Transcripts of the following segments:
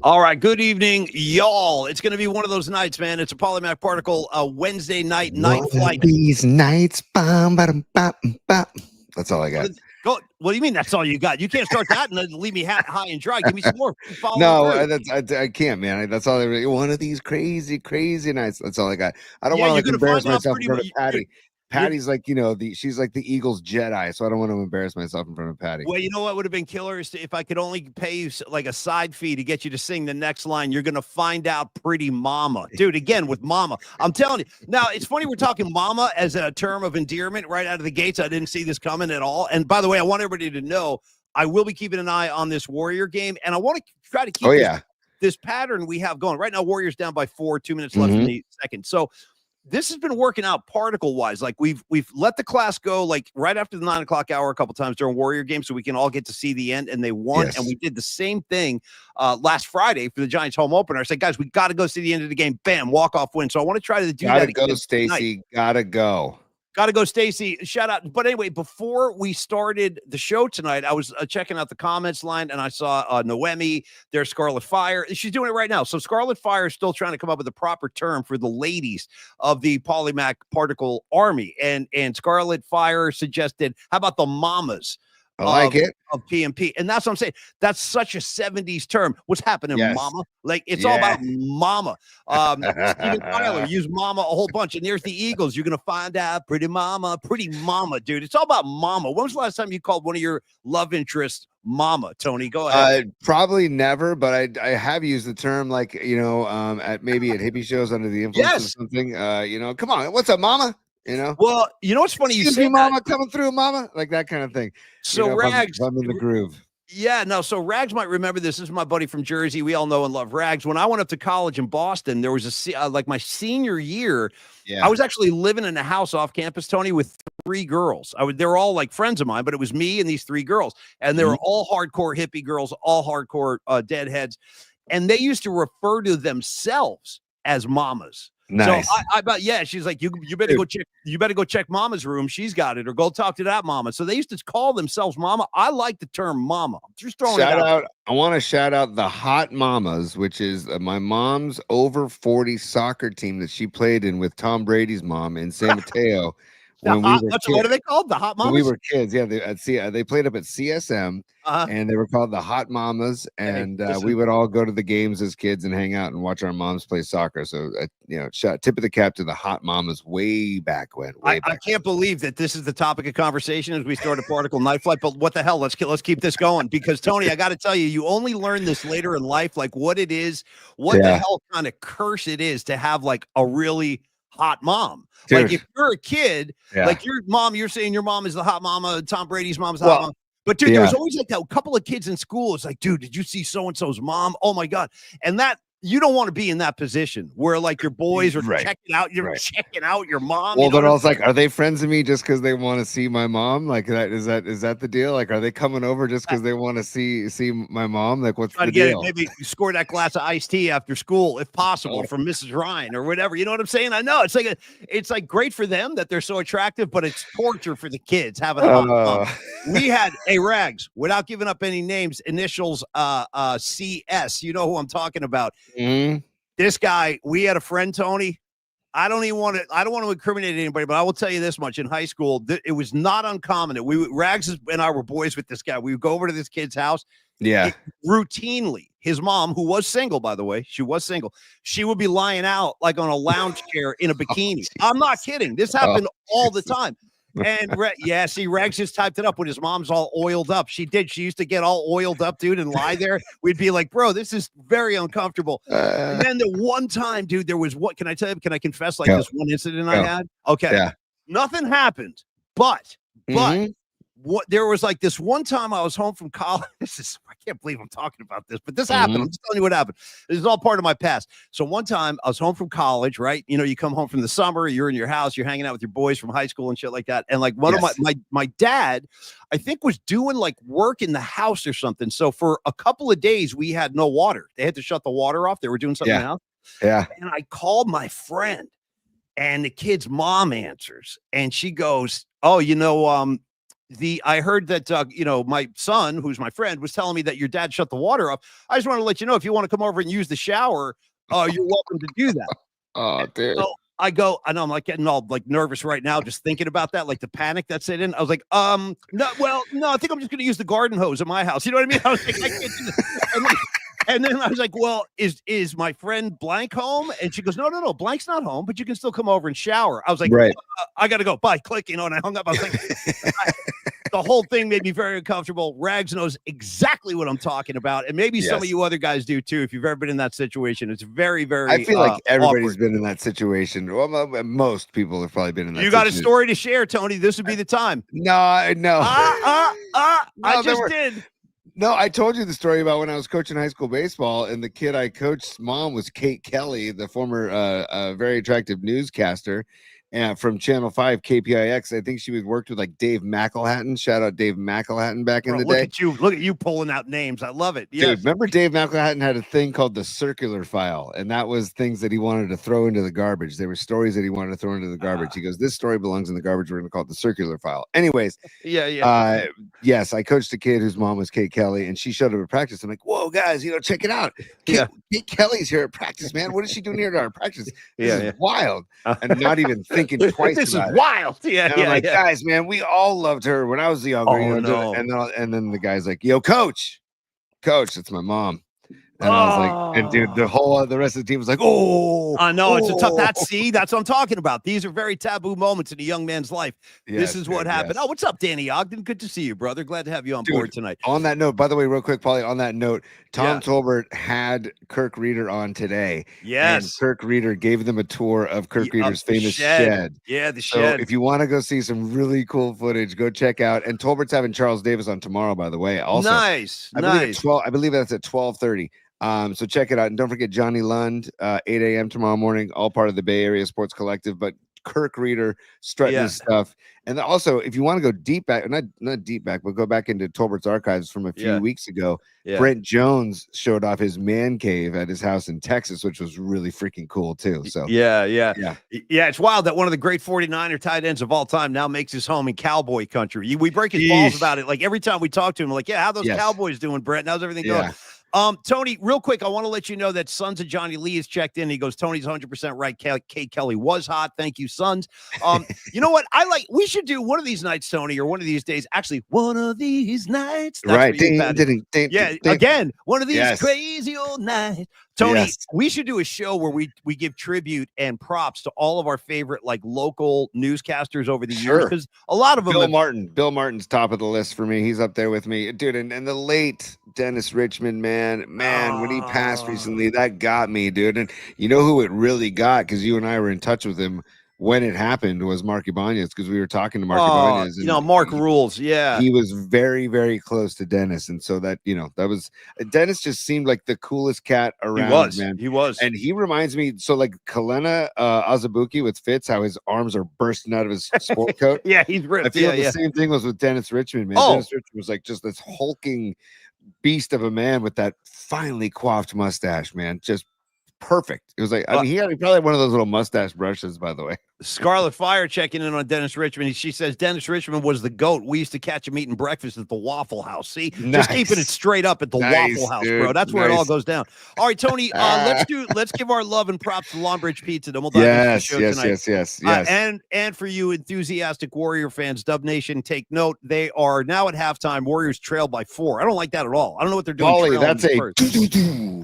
All right. Good evening, y'all. It's going to be one of those nights, man. It's a Polymath Particle Wednesday night One flight. of these nights. Bum, ba-dum, bum, bum. That's all I got. What do you mean that's all you got? You can't start that and then leave me high and dry. Give me some more. Follow No, through. I can't, man. That's all. One of these crazy, crazy nights. That's all I got. I don't Yeah, want to you're like going to embarrass find out myself in pretty front of much. Patty. You're, Patty's like, she's like the Eagles Jedi, so I don't want to embarrass myself in front of Patty. well, you know what would have been killer is if I could only pay you like a side fee to get you to sing the next line. You're going to find out pretty mama. Dude, again, with mama. I'm telling you. Now, it's funny we're talking mama as a term of endearment right out of the gates. I didn't see this coming at all. And by the way, I want everybody to know I will be keeping an eye on this Warrior game, and I want to try to keep this pattern we have going. Right now, Warriors down by 4, 2 minutes left in the second. So this has been working out particle wise. Like we've let the class go like right after the 9 o'clock hour a couple times during Warrior games, so we can all get to see the end. And they won. Yes. And we did the same thing last Friday for the Giants home opener. I said, guys, we got to go see the end of the game. Bam, walk off win. So I want to try to do that. Gotta go, Stacy. Gotta go. Got to go, Stacy. Shout out. But anyway, before we started the show tonight, I was checking out the comments line, and I saw Noemi, there's Scarlet Fire. She's doing it right now. So Scarlet Fire is still trying to come up with a proper term for the ladies of the Polymath Particle Army. And Scarlet Fire suggested, how about the mamas? I like it. Of PMP. And that's what I'm saying. That's such a 70s term. What's happening, mama? Like, it's all about mama. Steven Tyler used mama a whole bunch. And there's the Eagles. You're going to find out pretty mama, dude. It's all about mama. When was the last time you called one of your love interests mama, Tony? Go ahead. Probably never, but I have used the term like, at hippie shows under the influence of something. Come on, what's up, mama? Well, you know what's funny? You say mama coming through, mama, like that kind of thing. So Rags, I'm in the groove. Yeah, no. So Rags might remember this. This is my buddy from Jersey. We all know and love Rags. When I went up to college in Boston, there was like my senior year. Yeah. I was actually living in a house off campus, Tony, with 3 girls. They were all like friends of mine, but it was me and these 3 girls, and they were all hardcore hippie girls, all hardcore deadheads, and they used to refer to themselves as mamas. Nice. So she's like, you better go check. You better go check mama's room. She's got it, or go talk to that mama. So they used to call themselves mama. I like the term mama. I'm just throwing it out. I want to shout out the Hot Mamas, which is my mom's over 40 soccer team that she played in with Tom Brady's mom in San Mateo. What are they called? The Hot Mamas? When we were kids, yeah. They played up at CSM, and they were called the Hot Mamas. And we would all go to the games as kids and hang out and watch our moms play soccer. So, tip of the cap to the Hot Mamas way back when. I can't believe that this is the topic of conversation as we start a Particle Night Flight. But what the hell? Let's keep this going, because Tony, I got to tell you, you only learn this later in life, like what it is, the hell kind of curse it is to have like a really hot mom. Dude. Like if you're a kid, like your mom, you're saying your mom is the hot mama, Tom Brady's mom's the hot mom. But dude, there was always like that couple of kids in school. It's like, dude, did you see so-and-so's mom? Oh my God. And that, you don't want to be in that position where like your boys are checking out, checking out your mom. Well, then I was like, are they friends of me just because they want to see my mom? Like is that the deal? Like, are they coming over just because they want to see my mom? Like, what's the deal? Maybe score that glass of iced tea after school, if possible, from Mrs. Ryan or whatever. You know what I'm saying? I know it's like great for them that they're so attractive, but it's torture for the kids having a hot mom. We had Rags, without giving up any names, initials CS. You know who I'm talking about. Mm-hmm. This guy, we had a friend, Tony. I don't want to incriminate anybody, but I will tell you this much: in high school, it was not uncommon. Rags and I were boys with this guy. We would go over to this kid's house. Yeah, routinely, his mom, who was single, by the way, she would be lying out like on a lounge chair in a bikini. I'm not kidding. This happened all the time. And Rags just typed it up when his mom's all oiled up. She used to get all oiled up, dude, and lie there. We'd be like, bro, this is very uncomfortable. And then the one time, dude, there was can I confess this one incident I had? Okay. Yeah. Nothing happened, but there was like this one time I was home from college. I can't believe I'm talking about this, but this happened. I'm just telling you what happened. This is all part of my past. So one time I was home from college, right? You come home from the summer, you're in your house, you're hanging out with your boys from high school and shit like that. And like one of my dad, I think, was doing like work in the house or something. So for a couple of days we had no water. They had to shut the water off. They were doing something in the house. Yeah. And I called my friend, and the kid's mom answers, and she goes, "Oh, I heard that my son, who's my friend, was telling me that your dad shut the water off. I just want to let you know, if you want to come over and use the shower, you're welcome to do that. Oh, dude. So I go, and I'm like getting all like nervous right now, just thinking about that, like the panic that set in. I was like, no, I think I'm just going to use the garden hose at my house. You know what I mean? I was like, I can't do this. And then I was like, well, is my friend Blank home? And she goes, no, Blank's not home, but you can still come over and shower. I was like, right. I got to go. Bye. Click, and I hung up. I was like, the whole thing made me very uncomfortable. Rags knows exactly what I'm talking about. And maybe some of you other guys do too. If you've ever been in that situation, it's very, very I feel like everybody's awkward. been in that situation. Well, most people have probably been in that situation. You got a story to share, Tony. This would be the time. No. I just did. No, I told you the story about when I was coaching high school baseball, and the kid I coached, mom was Kate Kelly, the former very attractive newscaster from Channel 5 KPIX. I think she was worked with like Dave McElhatton. Shout out Dave McElhatton back in the day. Look at you pulling out names. I love it. Yes. Dude, remember Dave McElhatton had a thing called the circular file, and that was things that he wanted to throw into the garbage. There were stories that he wanted to throw into the garbage. He goes, this story belongs in the garbage. We're going to call it the circular file. Anyways. Yes, I coached a kid whose mom was Kate Kelly, and she showed up at practice. I'm like, whoa, guys, check it out. Kate Kelly's here at practice, man. What is she doing here at our practice? This is wild. And not even thinking twice this about is wild. And I'm like, guys, man, we all loved her when I was younger. And then the guy's like, yo, coach, it's my mom. And I was like, and dude, the rest of the team was like, I know it's a tough. That's what I'm talking about. These are very taboo moments in a young man's life. This is what happened. Oh, what's up, Danny Ogden? Good to see you, brother. Glad to have you on board tonight. On that note, by the way, real quick, Paulie, on that note, Tom Tolbert had Kirk Reeder on today. Yes. And Kirk Reeder gave them a tour of Kirk Reeder's famous shed. Yeah, the shed. So if you want to go see some really cool footage, go check out. And Tolbert's having Charles Davis on tomorrow, by the way. Also, nice. I believe that's at 12:30. So check it out. And don't forget Johnny Lund, 8 a.m. tomorrow morning, all part of the Bay Area Sports Collective, but Kirk Reeder strutting his stuff. And also, if you want to go deep back, not deep back, but go back into Tolbert's archives from a few weeks ago, Brent Jones showed off his man cave at his house in Texas, which was really freaking cool too. So yeah. It's wild that one of the great 49er tight ends of all time now makes his home in cowboy country. We break his balls about it. Like every time we talk to him, like, how those Cowboys doing, Brent? How's everything going? Tony, real quick, I want to let you know that Sons of Johnny Lee has checked in. He goes, Tony's 100% right. Kate Kelly was hot. Thank you, Sons. You know what? We should do one of these nights, Tony, or one of these days. Actually, one of these nights. Right. Again, one of these crazy old nights. Tony, we should do a show where we give tribute and props to all of our favorite like local newscasters over the years, because a lot of them. Bill Martin's top of the list for me. He's up there with me, dude. And the late Dennis Richmond, man, when he passed recently, that got me, dude. And you know who it really got, because you and I were in touch with him when it happened, was Mark Ibanez, because we were talking to Mark Ibanez. And Mark rules. Yeah. He was very, very close to Dennis. And so that was Dennis just seemed like the coolest cat around, man. He was. And he reminds me, so like Kalena Azubuike with Fitz, how his arms are bursting out of his sport coat. He's ripped. I feel the same thing was with Dennis Richmond, man. Dennis Richmond was like just this hulking beast of a man with that finely coiffed mustache, man. Just perfect. It was like, he had probably one of those little mustache brushes, by the way. Scarlet Fire checking in on Dennis Richmond. She says Dennis Richmond was the GOAT. We used to catch him eating breakfast at the Waffle House. See, just keeping it straight up at the Waffle House, dude. Bro. That's where it all goes down. All right, Tony. Let's give our love and props to Longbridge Pizza. Then we'll dive into the show tonight. Yes. And for you enthusiastic Warrior fans, Dub Nation, take note. They are now at halftime. Warriors trail by 4. I don't like that at all. I don't know what they're doing. Wally, that's a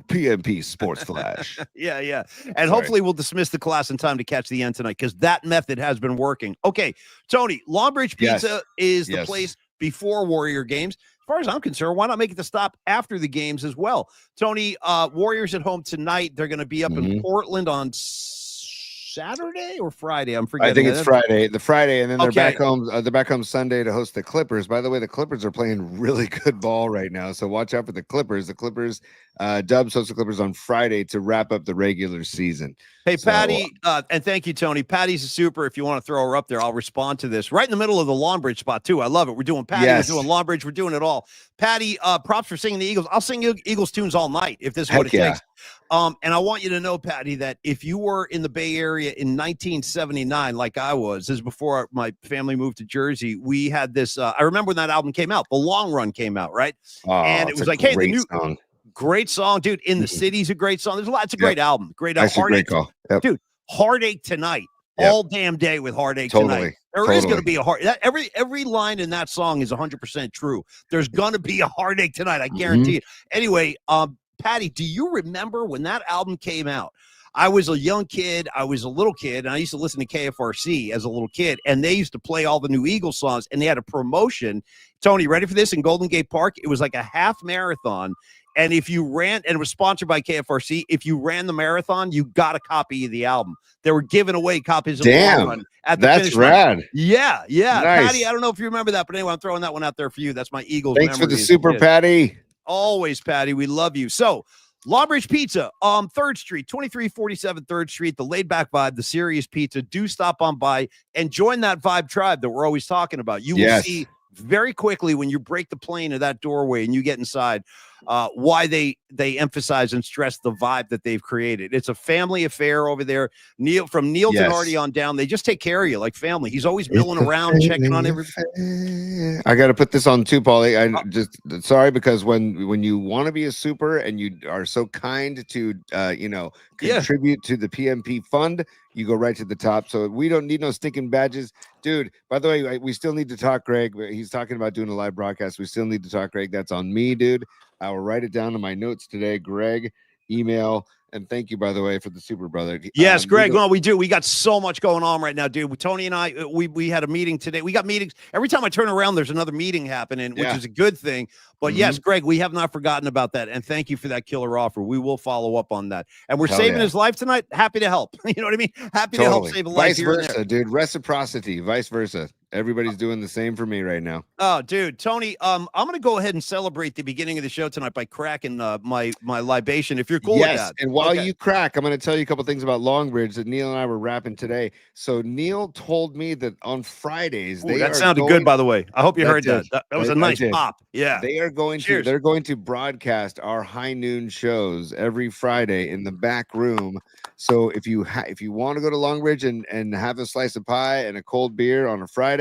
PMP Sports Flash. Yeah. And hopefully we'll dismiss the class in time to catch the end tonight, because that method has been working. Okay, Tony, Longbridge Pizza is the place before Warrior games. As far as I'm concerned, why not make it the stop after the games as well? Tony, Warriors at home tonight. They're going to be up in Portland on Saturday or Friday? I'm forgetting. I think it's Friday. The Friday, and then they're back home. They're back home Sunday to host the Clippers. By the way, the Clippers are playing really good ball right now, so watch out for the Clippers. The Clippers, Dubs host the Clippers on Friday to wrap up the regular season. Hey, Patty, and thank you, Tony. Patty's a super. If you want to throw her up there, I'll respond to this. Right in the middle of the Longbridge spot, too. I love it. We're doing Patty. We're doing Longbridge. We're doing it all. Patty, props for singing the Eagles. I'll sing Eagles tunes all night if this is what it takes. And I want you to know, Patty, that if you were in the Bay Area in 1979, like I was, this is before my family moved to Jersey, we had this. I remember when that album came out, The Long Run came out, right? Oh, And it was like, hey, the new song. Great song, dude. In the City's a great song. There's a lot. It's a great album. Great album. Actually, great call. Yep. Dude, Heartache Tonight. Yep. All damn day with Heartache Tonight. There is going to be a every line in that song is 100% true. There's going to be a heartache tonight. I guarantee it. Anyway, Patty, do you remember when that album came out? I was a young kid. I was a little kid, and I used to listen to KFRC as a little kid, and they used to play all the new Eagles songs, and they had a promotion. Tony, ready for this? In Golden Gate Park, it was like a half marathon. And if you ran, and it was sponsored by KFRC, if you ran the marathon, you got a copy of the album. They were giving away copies of the Long Run at the finish line. That's rad. Yeah. Nice. Patty, I don't know if you remember that, but anyway, I'm throwing that one out there for you. That's my Eagles. Thanks for the super, Patty. Always, Patty. We love you. So, Longbridge Pizza, 3rd Street, 2347 3rd Street, the laid back vibe, the serious pizza. Do stop on by and join that vibe tribe that we're always talking about. You will see very quickly when you break the plane of that doorway and you get inside why they emphasize and stress the vibe that they've created. It's a family affair over there. Neil Denardi on down, they just take care of you like family. He's always milling around, checking on everything. I got to put this on too, Paulie. I just sorry, because when you want to be a super and you are so kind to contribute to the PMP fund, you go right to the top. So we don't need no stinking badges, dude. By the way, we still need to talk, Greg. He's talking about doing a live broadcast. We still need to talk, Greg. That's on me, dude. I will write it down in my notes today. Greg, email. And thank you, by the way, for the super brother. Yes, Greg. Well, we do. We got so much going on right now, dude. Tony and I, we had a meeting today. We got meetings. Every time I turn around, there's another meeting happening, which is a good thing. But yes, Greg, we have not forgotten about that. And thank you for that killer offer. We will follow up on that. And we're saving his life tonight. Happy to help. You know what I mean? Happy to help save a life. Vice versa, dude. Reciprocity. Vice versa. Everybody's doing the same for me right now. Oh, dude, Tony, I'm going to go ahead and celebrate the beginning of the show tonight by cracking my libation, if you're cool with that. And while you crack, I'm going to tell you a couple things about Longbridge that Neil and I were rapping today. So Neil told me that on Fridays, that sounded good, by the way. I hope you heard that. That was a nice pop. Yeah. They're going to broadcast our high noon shows every Friday in the back room. So if you want to go to Longbridge and have a slice of pie and a cold beer on a Friday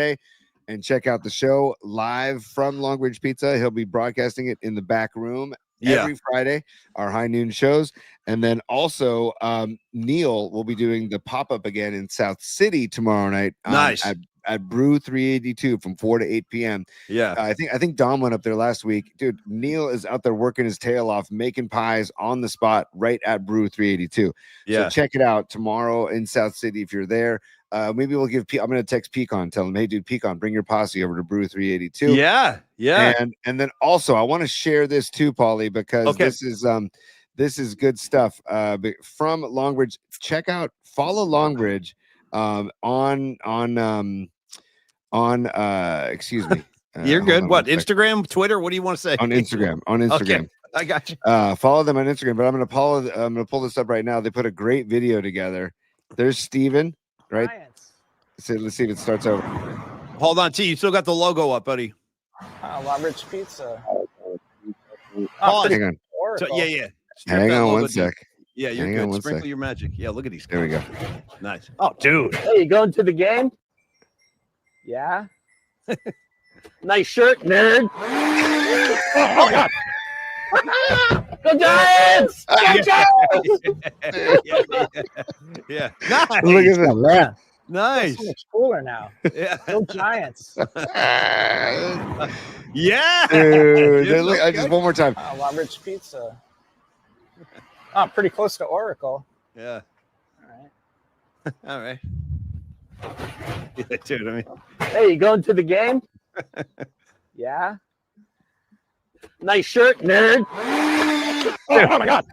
and check out the show live from Longbridge Pizza, he'll be broadcasting it in the back room every Friday, our high noon shows. And then also Neil will be doing the pop-up again in South City tomorrow night. Nice. At Brew 382 from 4 to 8 p.m. Yeah. I think Dom went up there last week. Dude, Neil is out there working his tail off, making pies on the spot right at Brew 382. Yeah. So check it out tomorrow in South City if you're there. Maybe we'll give I'm going to text Pecan, tell him, hey, dude, Pecan, bring your posse over to Brew 382. Yeah. And then also I want to share this too, Paulie, because this is good stuff from Longbridge. Follow Longbridge excuse me. You're good. What, Instagram, Twitter? What do you want to say? On Instagram. Okay, I got you. Follow them on Instagram, but I'm gonna pull this up right now. They put a great video together. There's Steven, right? So let's see if it starts over. Hold on, T. You still got the logo up, buddy. Longbridge Pizza. Hang on. Hang on one sec. Yeah, you're good. Sprinkle your magic. Yeah, look at these. There we go. Nice. Oh, dude. Hey, you going to the game? Yeah. Nice shirt, nerd. Oh my God. Go Giants! Go Giants! Yeah. Nice. Look at that. Nice. So much cooler now. Yeah. Go Giants. Yeah. Dude, just one more time. Longbridge Pizza. Oh, pretty close to Oracle. Yeah. All right. All right. Yeah, dude, I mean. Hey, you going to the game? Yeah. Nice shirt, nerd. Oh my God.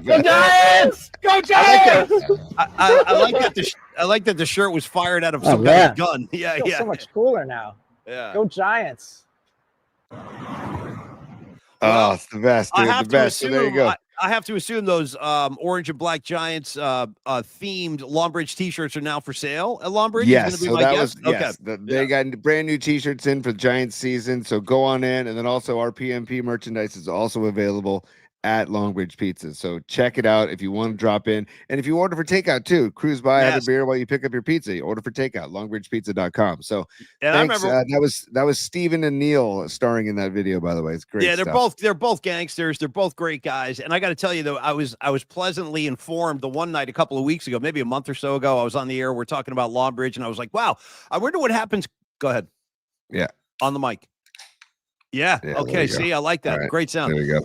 Go Giants! Go Giants! I like that the shirt was fired out of some kind of gun. Yeah, So much cooler now. Yeah. Go Giants. Oh, it's the best, dude. The best. So there you go. I have to assume those orange and black Giants themed Longbridge t-shirts are now for sale at Longbridge. Yes, so that was they got brand new t-shirts in for the Giants season. So go on in, and then also our PMP merchandise is also available at Longbridge Pizza. So check it out if you want to drop in. And if you order for takeout too, cruise by, have a beer while you pick up your pizza. You order for takeout, longbridgepizza.com. So and thanks. I remember that was Steven and Neil starring in that video, by the way. It's great. Yeah, stuff. they're both gangsters. They're both great guys. And I got to tell you though, I was pleasantly informed the one night a couple of weeks ago, maybe a month or so ago, I was on the air. We're talking about Longbridge, and I was like, wow, I wonder what happens. Go ahead. Yeah. On the mic. Yeah. Okay. See, I like that. Right. Great sound. There we go.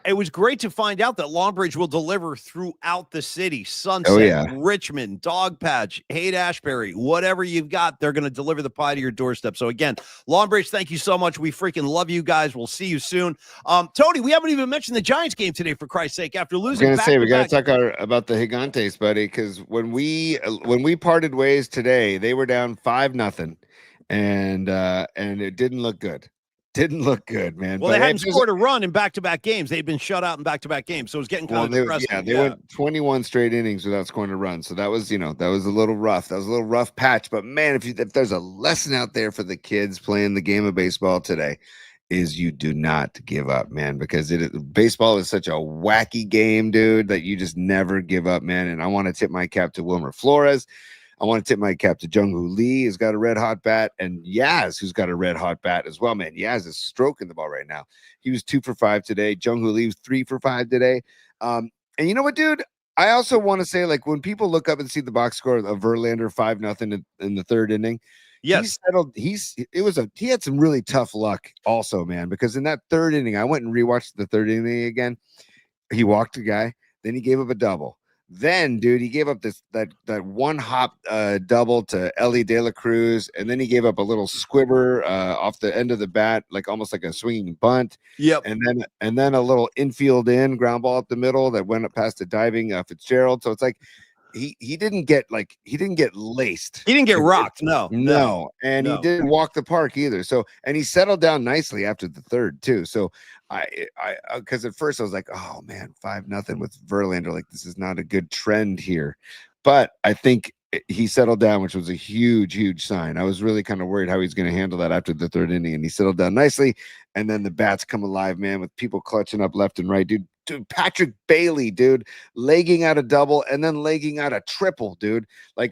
It was great to find out that Longbridge will deliver throughout the city. Sunset, Richmond, Dogpatch, Haight-Ashbury, whatever you've got, they're going to deliver the pie to your doorstep. So again, Longbridge, thank you so much. We freaking love you guys. We'll see you soon. Tony, we haven't even mentioned the Giants game today, for Christ's sake. After losing, I was going to say, we got to talk about the Gigantes, buddy, because when we parted ways today, they were down 5-0, and it didn't look good. Didn't look good, man. Well, they hadn't scored a run in back-to-back games. They'd been shut out in back-to-back games, so it was getting kind of depressing. Yeah, they went 21 straight innings without scoring a run. So that was, that was a little rough. That was a little rough patch. But man, if there's a lesson out there for the kids playing the game of baseball today, is you do not give up, man, because baseball is such a wacky game, dude, that you just never give up, man. And I want to tip my cap to Wilmer Flores. I want to tip my cap to Jung-Hoo Lee, who's got a red-hot bat, and Yaz, who's got a red-hot bat as well, man. Yaz is stroking the ball right now. He was 2 for 5 today. Jung-Hoo Lee was 3 for 5 today. And you know what, dude? I also want to say, like, when people look up and see the box score of Verlander 5-0 in the third inning, yes, he had some really tough luck also, man, because in that third inning, I went and rewatched the third inning again. He walked a guy, then he gave up a double. Then, dude, he gave up that one hop double to Ellie De La Cruz, and then he gave up a little squibber off the end of the bat, like almost like a swinging bunt. Yep. And then a little infield ground ball up the middle that went up past the diving Fitzgerald. So it's like he didn't get laced. He didn't get rocked. No. And he didn't walk the park either. So, and he settled down nicely after the third too. So because at first I was like, oh man, 5-0 with Verlander, like this is not a good trend here. But I think he settled down, which was a huge sign. I was really kind of worried how he's going to handle that after the third inning, and he settled down nicely. And then the bats come alive, man, with people clutching up left and right, dude. Patrick Bailey, dude, legging out a double and then legging out a triple, dude. I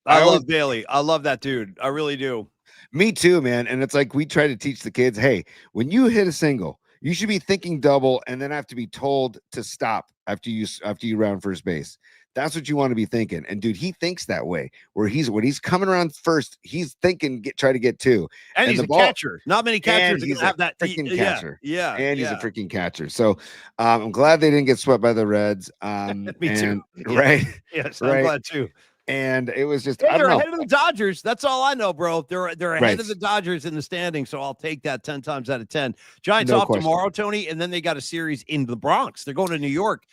love Bailey. I love that dude. I really do. Me too, man. And it's like we try to teach the kids, hey, when you hit a single, you should be thinking double and then have to be told to stop after you round first base. That's what you want to be thinking. And dude, he thinks that way. When he's coming around first, he's thinking try to get 2. And he's a catcher. Not many catchers can have that freaking catcher. Yeah. And he's a freaking catcher. So I'm glad they didn't get swept by the Reds. Me too. Right. Yes, I'm glad too. And it was just, they're ahead of the Dodgers. That's all I know, bro. They're ahead of the Dodgers in the standings, so I'll take that 10 times out of 10. Giants off tomorrow, Tony, and then they got a series in the Bronx. They're going to New York.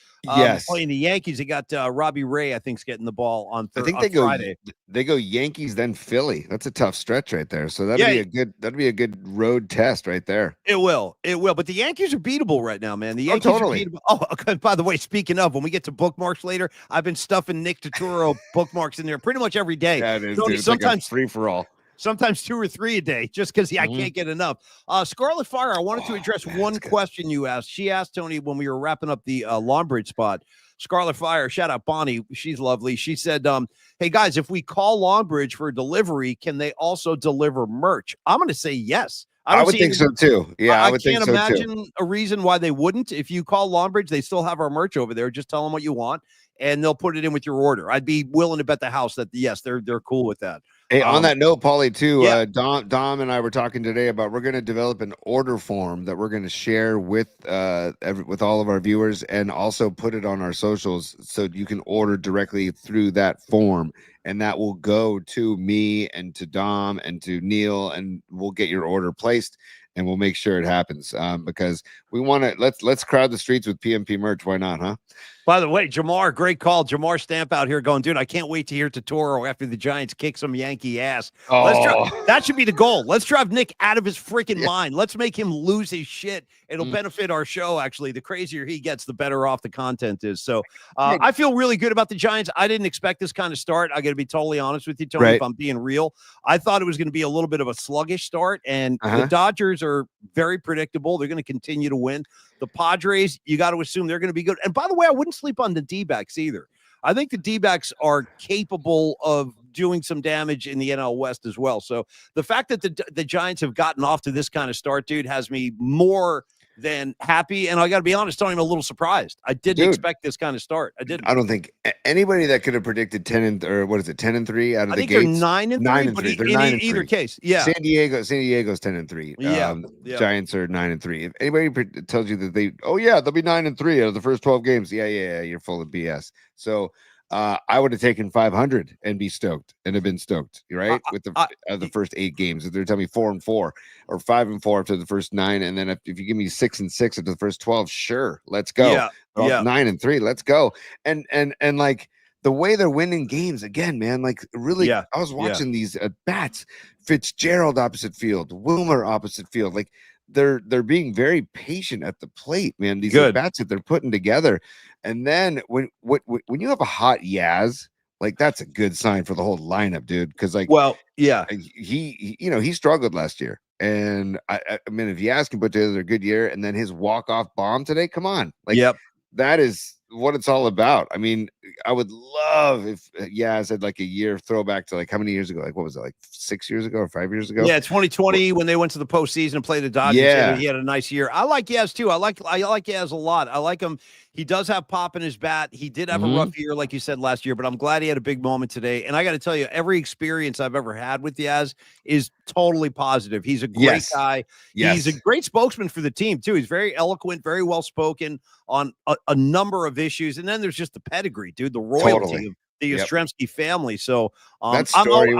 Playing the Yankees. They got Robbie Ray, I think, is getting the ball on Friday. They go Yankees, then Philly. That's a tough stretch right there. So that'd be a good road test right there. It will. But the Yankees are beatable right now, man. The Yankees are beatable. Oh, by the way, speaking of, when we get to bookmarks later, I've been stuffing Nick Totoro bookmarks in there pretty much every day. That is, Tony, dude, sometimes like free for all. Sometimes 2 or 3 a day, just because I can't get enough. Scarlet Fire, I wanted to address one question you asked. She asked, Tony, when we were wrapping up the Longbridge spot. Scarlet Fire, shout out Bonnie. She's lovely. She said, hey, guys, if we call Longbridge for delivery, can they also deliver merch? I'm going to say yes. I would think so, too. Yeah, I would think so, too. I can't imagine a reason why they wouldn't. If you call Longbridge, they still have our merch over there. Just tell them what you want, and they'll put it in with your order. I'd be willing to bet the house that, yes, they're cool with that. Hey, on that note, Paulie, too, Dom and I were talking today about we're going to develop an order form that we're going to share with all of our viewers and also put it on our socials so you can order directly through that form. And that will go to me and to Dom and to Neil, and we'll get your order placed and we'll make sure it happens because we want to let's crowd the streets with PMP merch. Why not, huh? By the way, Jamar, great call. Jamar Stamp out here going, dude, I can't wait to hear Totoro after the Giants kick some Yankee ass. Oh. That should be the goal. Let's drive Nick out of his freaking mind. Let's make him lose his shit It'll benefit our show, actually. The crazier he gets, the better off the content is. So I feel really good about the Giants. I didn't expect this kind of start. I got to be totally honest with you, Tony, if I'm being real. I thought it was going to be a little bit of a sluggish start, and the Dodgers are very predictable. They're going to continue to win. The Padres, you got to assume they're going to be good. And by the way, I wouldn't sleep on the D-backs either. I think the D-backs are capable of doing some damage in the NL West as well. So the fact that the Giants have gotten off to this kind of start, dude, has me more than happy. And I got to be honest, Tony, I'm a little surprised. I didn't expect this kind of start. I didn't. I don't think anybody that could have predicted 10-3 out of the gates. They're 9-3. They're 9-3. Either case, yeah. San Diego's 10-3. Yeah. Giants are 9-3. If anybody tells you that they'll be 9-3 out of the first 12 games, yeah, you're full of BS. So I would have taken 500 and be stoked and have been stoked, right? With the first 8 games. If they're telling me 4-4 or 5-4 after the first 9, and then if you give me 6-6 after the first 12, sure, let's go. Yeah. 9-3, let's go. And like the way they're winning games again, man. Like really, I was watching these at bats. Fitzgerald opposite field, Wilmer opposite field. Like they're being very patient at the plate, man. These bats that they're putting together. And then when you have a hot Yaz, like that's a good sign for the whole lineup, dude. Because he struggled last year, and I mean, if Yaz can put together a good year, and then his walk-off bomb today, come on, like that is what it's all about. I mean, I would love if Yaz had like a year throwback to like how many years ago? Like what was it, like 6 years ago or 5 years ago? Yeah, 2020 when they went to the postseason and played the Dodgers. Yeah, he had a nice year. I like Yaz too. I like Yaz a lot. I like him. He does have pop in his bat. He did have a rough year, like you said, last year, but I'm glad he had a big moment today. And I got to tell you, every experience I've ever had with Yaz is totally positive. He's a great guy. He's a great spokesman for the team, too. He's very eloquent, very well-spoken on a number of issues. And then there's just the pedigree, dude, the royalty of the Yastrzemski family. So that story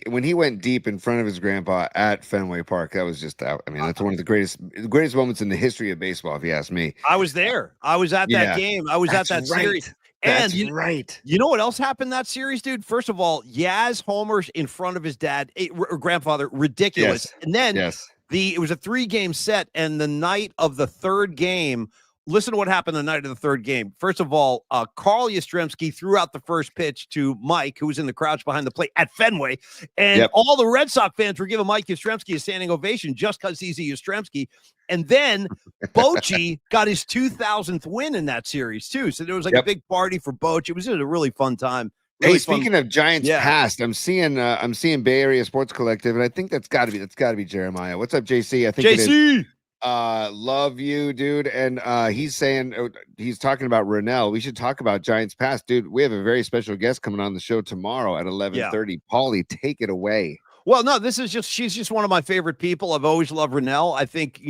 when he went deep in front of his grandpa at Fenway Park, that was just I mean, that's one of the greatest moments in the history of baseball, if you ask me. I was there. I was at that game. I was at that series. And you know what else happened that series, dude? First of all, Yaz homers in front of his dad or grandfather, ridiculous. And then it was a 3-game set, and the night of the 3rd game. Listen to what happened the night of the 3rd game. First of all, Carl Yastrzemski threw out the first pitch to Mike, who was in the crouch behind the plate at Fenway. And all the Red Sox fans were giving Mike Yastrzemski a standing ovation just because he's a Yastrzemski. And then Bochy got his 2000th win in that series, too. So there was like a big party for Bochy. It was just a really fun time. Really speaking of Giants past, I'm seeing Bay Area Sports Collective, and I think that's got to be Jeremiah. What's up, JC? I think it is. Love you, dude. And he's saying he's talking about Renell. We should talk about Giants past, dude. We have a very special guest coming on the show tomorrow at 11:30. Paulie, take it away. Well, no, she's just one of my favorite people. I've always loved Renell. I think,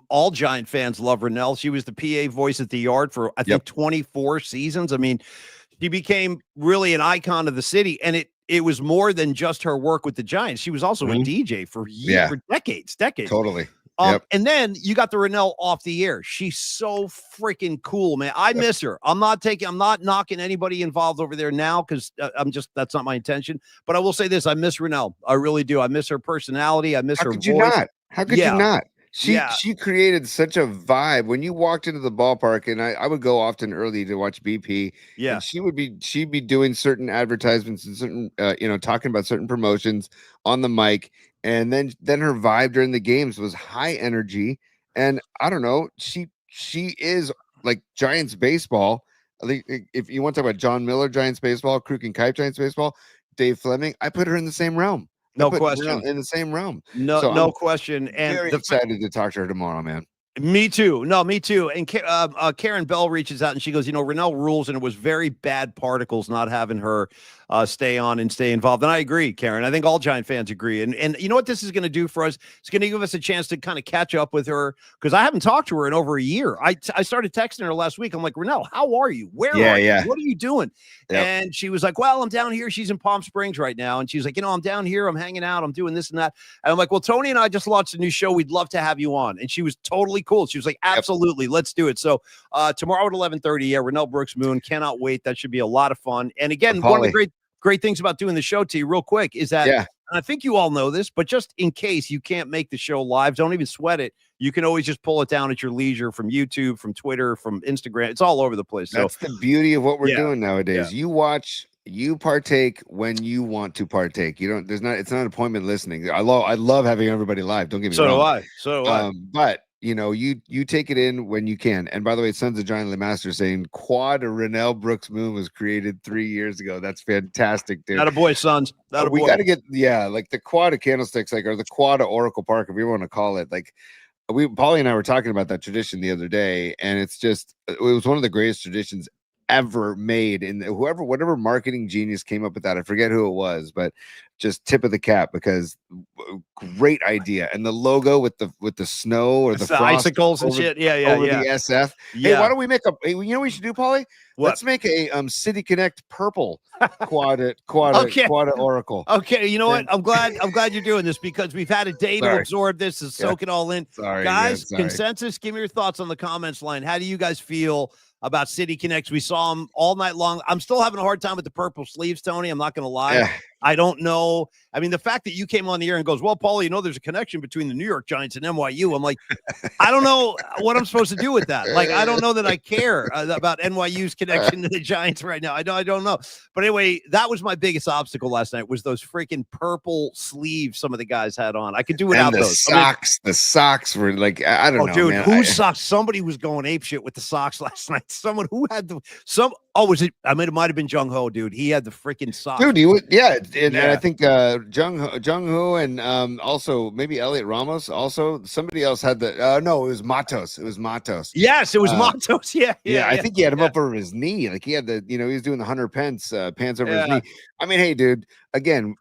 all Giant fans love Renell. She was the PA voice at the Yard for, I think, 24 seasons. I mean, she became really an icon of the city, and it was more than just her work with the Giants. She was also a DJ for years, for decades. Totally. And then you got the Renell off the air. She's so freaking cool, man. I miss her. I'm not knocking anybody involved over there now because that's not my intention. But I will say this: I miss Renell. I really do. I miss her personality. I miss her voice. How could you not? She created such a vibe when you walked into the ballpark, and I would go often early to watch BP. Yeah, and she'd be doing certain advertisements and certain talking about certain promotions on the mic. And then her vibe during the games was high energy. And I don't know, she is like Giants baseball. I think if you want to talk about John Miller, Giants baseball, Kruk and Kipe, Giants baseball, Dave Fleming, I put her in the same realm. No question. In the same realm. No question. And very excited to talk to her tomorrow, man. Me too. No, me too. And Karen Bell reaches out and she goes, Renell rules, and it was very bad particles not having her stay on and stay involved. And I agree, Karen. I think all Giant fans agree. And you know what this is going to do for us? It's going to give us a chance to kind of catch up with her because I haven't talked to her in over a year. I started texting her last week. I'm like, Renell, how are you? Where are you? What are you doing? Yep. And she was like, well, I'm down here. She's in Palm Springs right now. And she's like, I'm down here. I'm hanging out. I'm doing this and that. And I'm like, well, Tony and I just launched a new show. We'd love to have you on. And she was totally cool. She was like, absolutely. Yep. Let's do it. So tomorrow at 11:30, Renell Brooks-Moon. Cannot wait. That should be a lot of fun. And again, one of the great things about doing the show, T, real quick, is that I think you all know this, but just in case you can't make the show live, don't even sweat it. You can always just pull it down at your leisure from YouTube, from Twitter, from Instagram. It's all over the place. That's the beauty of what we're doing nowadays. Yeah. You watch, you partake when you want to partake. You don't. It's not appointment listening. I love having everybody live. Don't get me wrong. So do I. But you take it in when you can. And by the way, Sons of Johnny Lemaster saying quad Renell Brooks-Moon was created 3 years ago. That's fantastic, dude. Not a boy, Sons. We got to get like the quad of candlesticks, like, or the quad of Oracle Park, if you want to call it. Like, Polly and I were talking about that tradition the other day, and it was one of the greatest traditions ever made. And whatever marketing genius came up with that, I forget who it was, but just tip of the cap, because great idea. And the logo with the snow or the icicles and shit. Yeah. The SF. Yeah. Hey, why don't we make what we should do, Polly? What? Let's make a City Connect purple quad Oracle. Okay, you know what? I'm glad you're doing this, because we've had a day to absorb this and soak it all in. Guys, consensus, give me your thoughts on the comments line. How do you guys feel about City Connects? We saw them all night long. I'm still having a hard time with the purple sleeves, Tony. I'm not going to lie. Yeah. I don't know. I mean, the fact that you came on the air and goes, well, Paulie, there's a connection between the New York Giants and NYU. I'm like, I don't know what I'm supposed to do with that. Like, I don't know that I care about NYU's connection to the Giants right now. I don't know. But anyway, that was my biggest obstacle last night, was those freaking purple sleeves some of the guys had on. I could do without those. The socks were like, I don't know, dude, man. Whose socks? Somebody was going apeshit with the socks last night. Someone who had was it? I mean, it might have been Jung Ho, dude. He had the freaking socks. Dude, and I think Jung Ho and also maybe Elliot Ramos. Also, somebody else had the. No, it was Matos. Yes, it was Matos. Yeah. I think he had him up over his knee. Like he had the, he was doing the Hunter Pence pants over his knee. I mean, hey, dude. Again,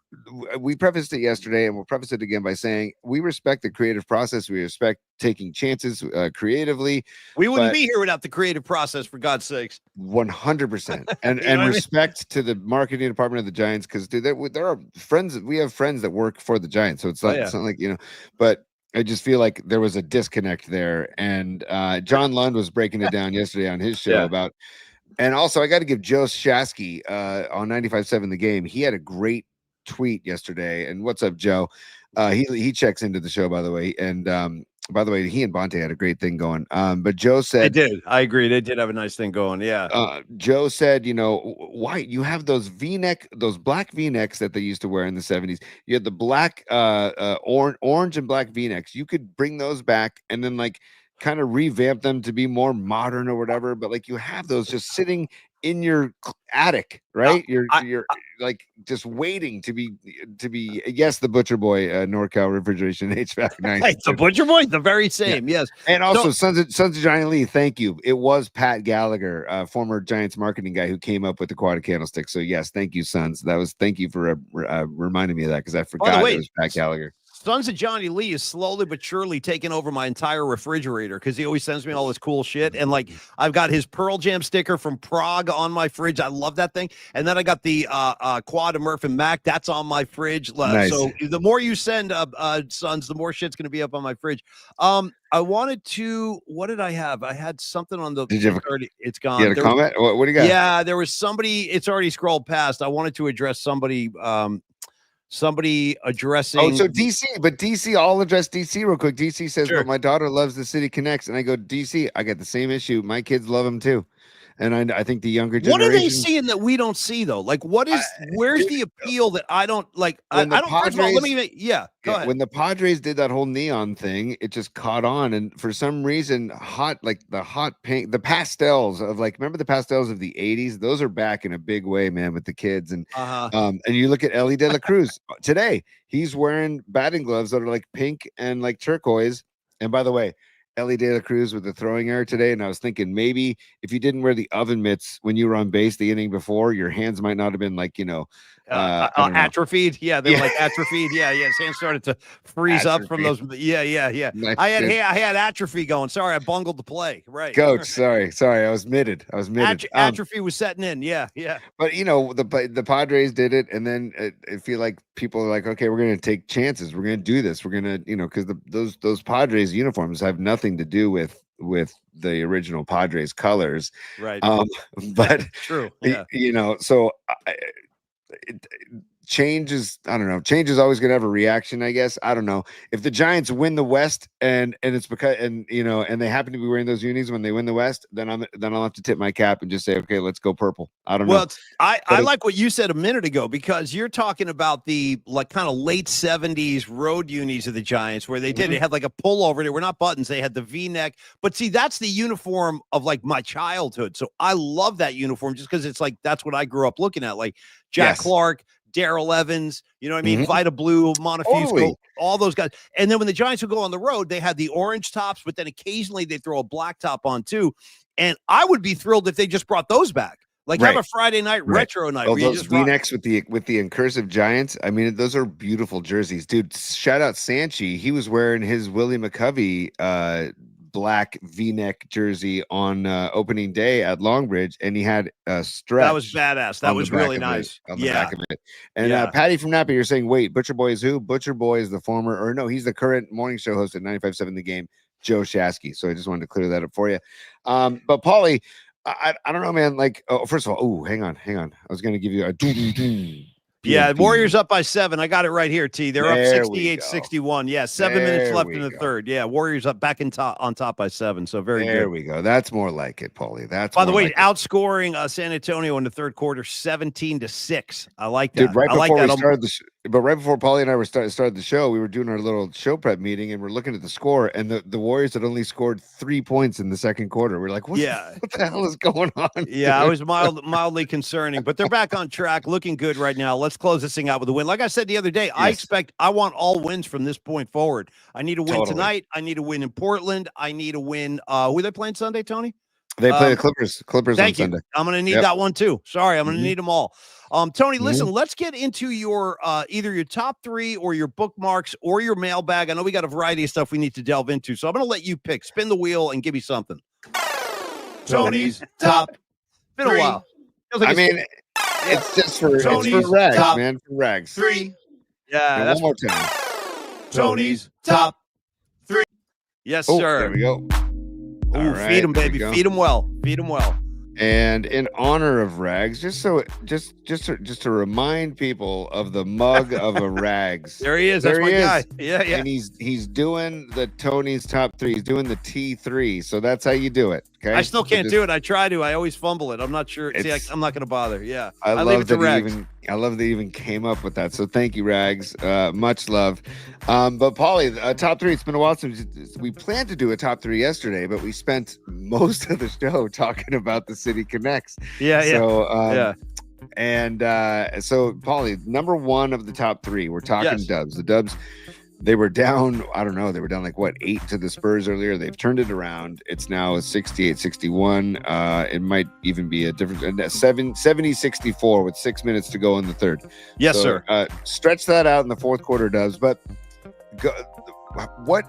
we prefaced it yesterday, and we'll preface it again by saying we respect the creative process. We respect taking chances creatively. We wouldn't be here without the creative process, for God's sakes. 100%, and respect to the marketing department of the Giants, because there are friends. We have friends that work for the Giants, so it's not, it's not like But I just feel like there was a disconnect there, and John Lund was breaking it down yesterday on his show about. And also, I got to give Joe Shasky on 95.7 The Game. He had a great tweet yesterday. And what's up, Joe? He checks into the show, by the way. And by the way, he and Bonte had a great thing going. But Joe said, they did. I agree. They did have a nice thing going. Yeah. Joe said, why you have those black V-necks that they used to wear in the 70s. You had the black, orange and black V-necks. You could bring those back and then kind of revamp them to be more modern or whatever, but you have those just sitting in your attic, right? You're like just waiting to be yes, the Butcher Boy NorCal Refrigeration HVAC 9. Hey, the Butcher Boy, the very same, yes. And also Sons of Johnny Lee, thank you. It was Pat Gallagher, former Giants marketing guy, who came up with the quad candlestick. So yes, thank you, Sons. Thank you for reminding me of that, because I forgot it was Pat Gallagher. Sons of Johnny Lee is slowly but surely taking over my entire refrigerator, because he always sends me all this cool shit. And I've got his Pearl Jam sticker from Prague on my fridge. I love that thing. And then I got the quad of Murph and Mac. That's on my fridge. Nice. So the more you send, Sons, the more shit's going to be up on my fridge. I wanted to, what did I have? I had something on the, did you have it's gone. You had a comment? What do you got? Yeah, there was somebody, it's already scrolled past. I wanted to address somebody addressing. Oh, so DC, I'll address DC real quick. DC says, but my daughter loves the City Connects. And I go, DC, I got the same issue. My kids love them too. And I think the younger generation. What are they seeing that we don't see, though? Where's the appeal that I don't like? I don't. Padres, first of all, let me. Go ahead. When the Padres did that whole neon thing, it just caught on, and for some reason, the hot pink, the pastels of remember the pastels of the '80s? Those are back in a big way, man, with the kids. And and you look at Ellie De La Cruz today. He's wearing batting gloves that are pink and turquoise. And by the way, Ellie De La Cruz with the throwing error today, and I was thinking maybe if you didn't wear the oven mitts when you were on base the inning before, your hands might not have been atrophied. Yeah, they were atrophied. Yeah, his hands started to freeze up from those. Yeah. Nice. I had atrophy going. Sorry, I bungled the play. Right, Coach. Sorry, I was muted. Atrophy was setting in. Yeah. But the Padres did it, and then I feel like people are okay, we're going to take chances. We're going to do this. We're going to, because those Padres uniforms have nothing to do with the original Padres colors, right? But true. Yeah. So change is, I don't know. Change is always going to have a reaction, I guess. I don't know if the Giants win the West and it's because, and they happen to be wearing those unis when they win the West, then I'll have to tip my cap and just say, okay, let's go purple. I don't know. I like what you said a minute ago, because you're talking about the like kind of late 70s road unis of the Giants where they had like a pullover. They were not buttons. They had the V-neck, but see, that's the uniform of like my childhood. So I love that uniform just because it's like, that's what I grew up looking at. Like Jack Clark, Darrell Evans, you know what I mean? Vita Blue, Montefusco, all those guys. And then when the Giants would go on the road, they had the orange tops, but then occasionally they throw a black top on too. And I would be thrilled if they just brought those back. Like have a Friday night retro night. Oh, those V-necks with the incursive Giants. I mean, those are beautiful jerseys, dude. Shout out Sanchi. He was wearing his Willie McCovey black V-neck jersey on opening day at Longbridge, and he had a stretch. That was badass. That was really nice. On the back of it. And Patty from Napa, you're saying, wait, Butcher Boy is who? Butcher Boy is the former, or no, he's the current morning show host at 95.7 The Game, Joe Shasky. So I just wanted to clear that up for you. But Paulie, I don't know, man. Like, first of all, hang on. I was going to give you a Yeah, Warriors up by 7. I got it right here, T. They're up 68-61. Yeah, 7 minutes left in the third. Yeah, Warriors up back on top by 7. So very good. There we go. That's more like it, Paulie. That's by the way, outscoring San Antonio in the third quarter 17-6. I like that. Dude, right before we started but right before Paulie and I started the show, we were doing our little show prep meeting and we're looking at the score, and the Warriors had only scored 3 points in the second quarter. We're like, what the hell is going on? Yeah, it was mildly concerning, but they're back on track, looking good right now. Let's close this thing out with a win. Like I said the other day, I want all wins from this point forward. I need a win tonight. I need a win in Portland. I need a win. Who are they playing Sunday, Tony? They play the Clippers. Thank on Sunday. I'm going to need that one too. Sorry, I'm going to need them all. Tony, listen, let's get into your either your top 3 or your bookmarks or your mailbag. I know we got a variety of stuff we need to delve into, so I'm going to let you pick. Spin the wheel and give me something. Tony's top. Been a while. I mean, it's just for rags, man. For rags. 3. Yeah, that's one more time. Tony's top 3. Yes, sir. There we go. Ooh, feed them, baby. Feed them well. Feed them well. And in honor of Rags, just to remind people of the mug of a Rags. There he is. That's my guy. Yeah. And he's doing the Tony's top 3. He's doing the T3. So that's how you do it. Okay. I still can't do it. I try to. I always fumble it. I'm not sure. See, I'm not going to bother. Yeah. I love that he even came up with that. So thank you, Rags. Much love. But Paulie, top 3. It's been a while since we planned to do a top 3 yesterday, but we spent most of the show talking about the City Connects. Yeah. So so Paulie, number 1 of the top 3. We're talking Dubs. The Dubs. They were down, I don't know, they were down like 8 to the Spurs earlier. They've turned it around. It's now 68-61. It might even be a different 70-64 with 6 minutes to go in the third. Yes, sir. Stretch that out in the fourth quarter, Dubs. But what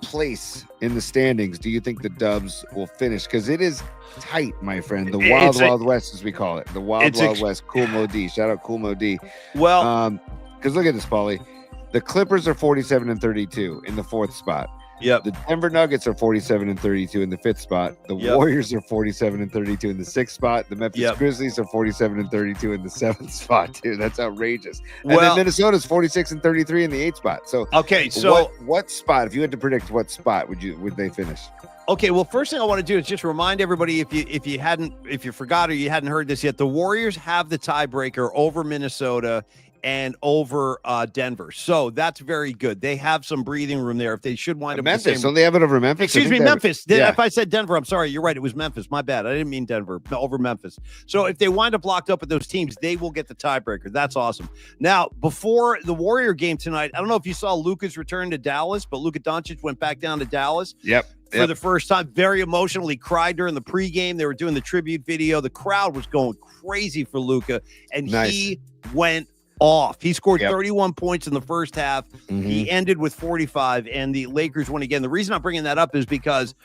place in the standings do you think the Dubs will finish? Because it is tight, my friend. The Wild West, as we call it. The Wild West. Cool Mo D. Shout out Cool Mo D. Well, because look at this, Paulie. The Clippers are 47-32 in the 4th spot. Yep. The Denver Nuggets are 47-32 in the 5th spot. The Warriors are 47-32 in the 6th spot. The Memphis Grizzlies are 47-32 in the 7th spot. Dude, that's outrageous. And then Minnesota's 46-33 in the 8th spot. So what spot? If you had to predict what spot would they finish? Okay, well, first thing I want to do is just remind everybody, if you forgot or you hadn't heard this yet, the Warriors have the tiebreaker over Minnesota and over Denver. So that's very good. They have some breathing room there if they should wind up Memphis. The same... Don't they have it over Memphis? Excuse me, Memphis. If I said Denver, I'm sorry. You're right. It was Memphis. My bad. I didn't mean Denver. Over Memphis. So if they wind up locked up with those teams, they will get the tiebreaker. That's awesome. Now, before the Warrior game tonight, I don't know if you saw Luka's return to Dallas, but Luka Doncic went back down to Dallas. For the first time, very emotional. He cried during the pregame. They were doing the tribute video. The crowd was going crazy for Luka, and he went off. He scored 31 points in the first half. He ended with 45, and the Lakers won again. The reason I'm bringing that up is because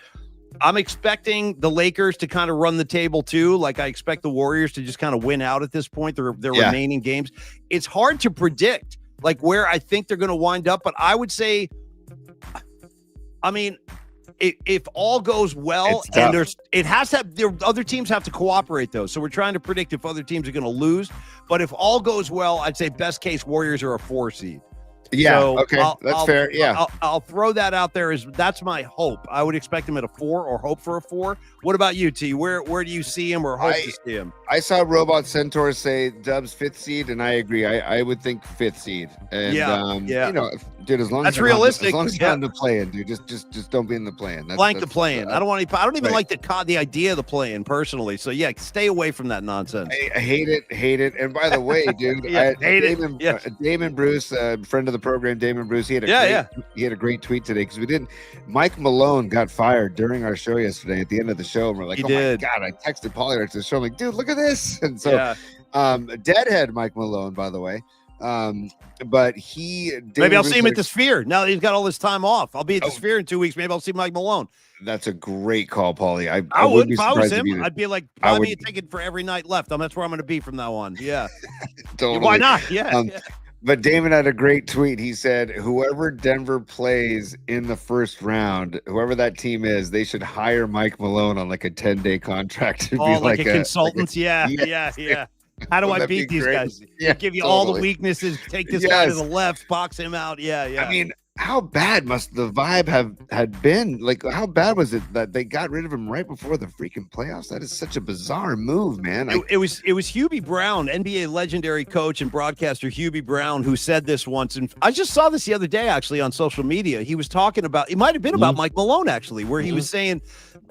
I'm expecting the Lakers to kind of run the table too. Like I expect the Warriors to just kind of win out at this point, their remaining games. It's hard to predict like where I think they're going to wind up, but I would say, I mean, if all goes well, It's tough. and it has to have, other teams have to cooperate though. So we're trying to predict if other teams are going to lose. But if all goes well, I'd say best case Warriors are a 4 seed. Yeah. So Okay. That's fair. Yeah. I'll throw that out there. That's my hope. I would expect him at a 4 or hope for a 4. What about you, T? Where do you see him or hope to see him? I saw Robot Centaur say Dubs 5th seed, and I agree. I would think 5th seed. And you know, dude, as long that's as realistic. As long as you're not in the play-in, dude, just don't be in the play-in. Blank the play-in. I don't even right. like the idea of the play-in personally. So yeah, stay away from that nonsense. I hate it. And by the way, dude, Damon Bruce, friend of the program, Damon Bruce, he had a great tweet today because Mike Malone got fired during our show yesterday at the end of the show, and we're like, my God, I texted Paulie after the show, I'm like, dude, look at this. And so deadhead Mike Malone, by the way. But maybe I'll see him at the Sphere now that he's got all this time off. I'll be at the Sphere in 2 weeks. Maybe I'll see Mike Malone. That's a great call, Paulie. I would be if I was him. either. I'd be like, buy me a ticket for every night left. That's where I'm going to be from now on. Yeah, totally. Why not? Yeah. But Damon had a great tweet. He said, whoever Denver plays in the first round, whoever that team is, they should hire Mike Malone on like a 10-day contract to be like a consultant. Yeah. How do I beat these guys? Yeah, give you all the weaknesses. Take this guy to the left, box him out. Yeah. I mean, how bad must the vibe had been? Like, how bad was it that they got rid of him right before the freaking playoffs? That is such a bizarre move, man. It was Hubie Brown, NBA legendary coach and broadcaster Hubie Brown, who said this once, and I just saw this the other day actually on social media. He was talking about, it might have been about Mike Malone actually, where he was saying,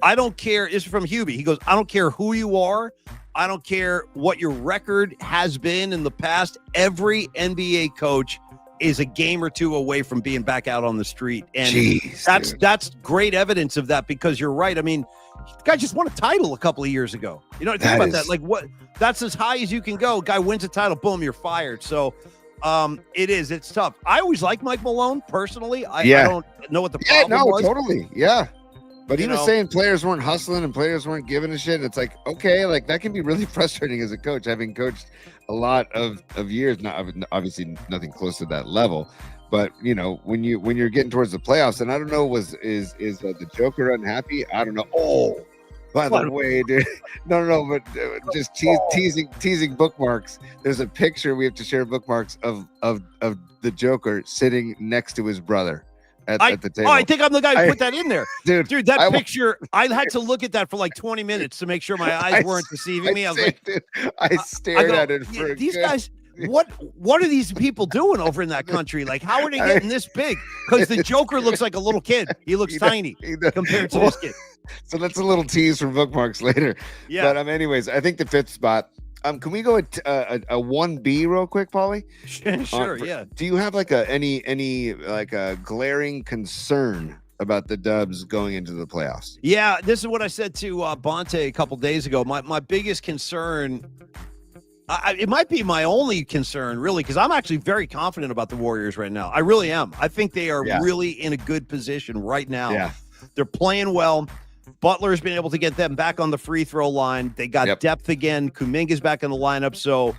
I don't care. This is from Hubie. He goes, I don't care who you are. I don't care what your record has been in the past. Every NBA coach is a game or two away from being back out on the street. And that's great evidence of that, because you're right. I mean, the guy just won a title a couple of years ago. You know, think about that. Like, what? That's as high as you can go. Guy wins a title, boom, you're fired. So it's tough. I always like Mike Malone personally. I don't know what the problem was. Totally. Yeah. But he was saying players weren't hustling and players weren't giving a shit. It's like, okay, like that can be really frustrating as a coach, having coached a lot of years. Not obviously nothing close to that level, but you know, when you're getting towards the playoffs, and I don't know, is the Joker unhappy? I don't know. Oh, by the way, dude, no, but just teasing Bookmarks. There's a picture we have to share, Bookmarks, of the Joker sitting next to his brother. At the table. Oh, I think I'm the guy who put that in there. Dude, that picture, I had to look at that for like 20 minutes to make sure my eyes weren't deceiving me. I was like, dude, I stared at it for these guys. What are these people doing over in that country? Like, how are they getting this big? Because the Joker looks like a little kid. He looks tiny compared to this kid. So that's a little tease from Bookmarks later. Yeah. But anyways, I think the 5th spot. Can we go at a 1B real quick, Paulie? Sure, yeah. Do you have like any like a glaring concern about the Dubs going into the playoffs? Yeah, this is what I said to Bonte a couple days ago. My biggest concern, it might be my only concern, really, because I'm actually very confident about the Warriors right now. I really am. I think they are really in a good position right now. Yeah. They're playing well. Butler's been able to get them back on the free throw line. They got depth again. Kuminga's back in the lineup. So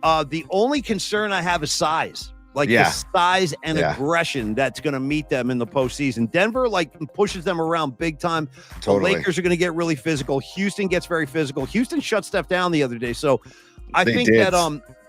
the only concern I have is size. Like the size and aggression that's going to meet them in the postseason. Denver pushes them around big time. Totally. The Lakers are going to get really physical. Houston gets very physical. Houston shut stuff down the other day. So I think that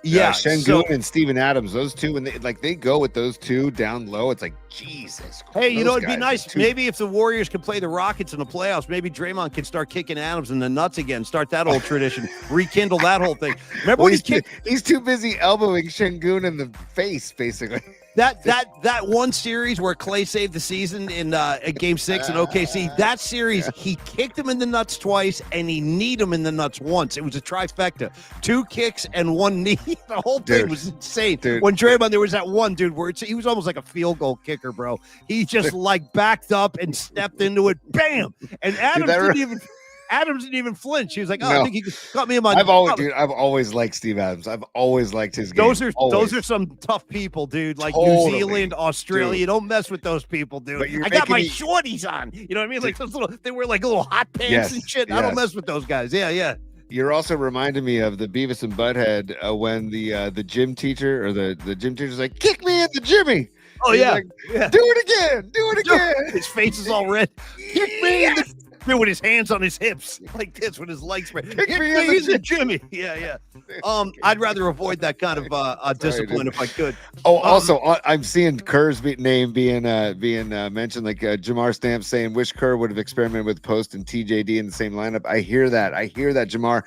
Şengün and Steven Adams, those two, and they go with those two down low. It's like, Jesus. Hey, you know, it'd be nice. Maybe if the Warriors could play the Rockets in the playoffs, maybe Draymond can start kicking Adams in the nuts again. Start that old tradition. Rekindle that whole thing. Remember when he's too busy elbowing Şengün in the face, basically. That one series where Clay saved the season in Game 6 in OKC, that series, he kicked him in the nuts twice and he kneed him in the nuts once. It was a trifecta. 2 kicks and 1 knee. The whole thing was insane. When Draymond, there was that one dude where he was almost like a field goal kicker, bro. He just backed up and stepped into it. Bam! And Adams didn't even flinch. He was like, I think he got me in my. I've always liked Steve Adams. I've always liked his game. Those are some tough people, dude. Like New Zealand, Australia. Dude. You don't mess with those people, dude. I got my shorties on. You know what I mean? Like those they wear like little hot pants and shit. I don't mess with those guys. Yeah. You're also reminding me of the Beavis and Butthead when the gym teacher or the gym teacher's like, kick me in the Jimmy. Oh, He's yeah. like, Yeah. do it again. Do it again. His face is all red. Kick me in the with his hands on his hips like this with his legs spread. Kick me in the Jimmy. Yeah. I'd rather avoid that kind of discipline if I could. Oh, also, I'm seeing Kerr's name being mentioned, like Jamar Stamp saying, wish Kerr would have experimented with Post and TJD in the same lineup. I hear that, Jamar.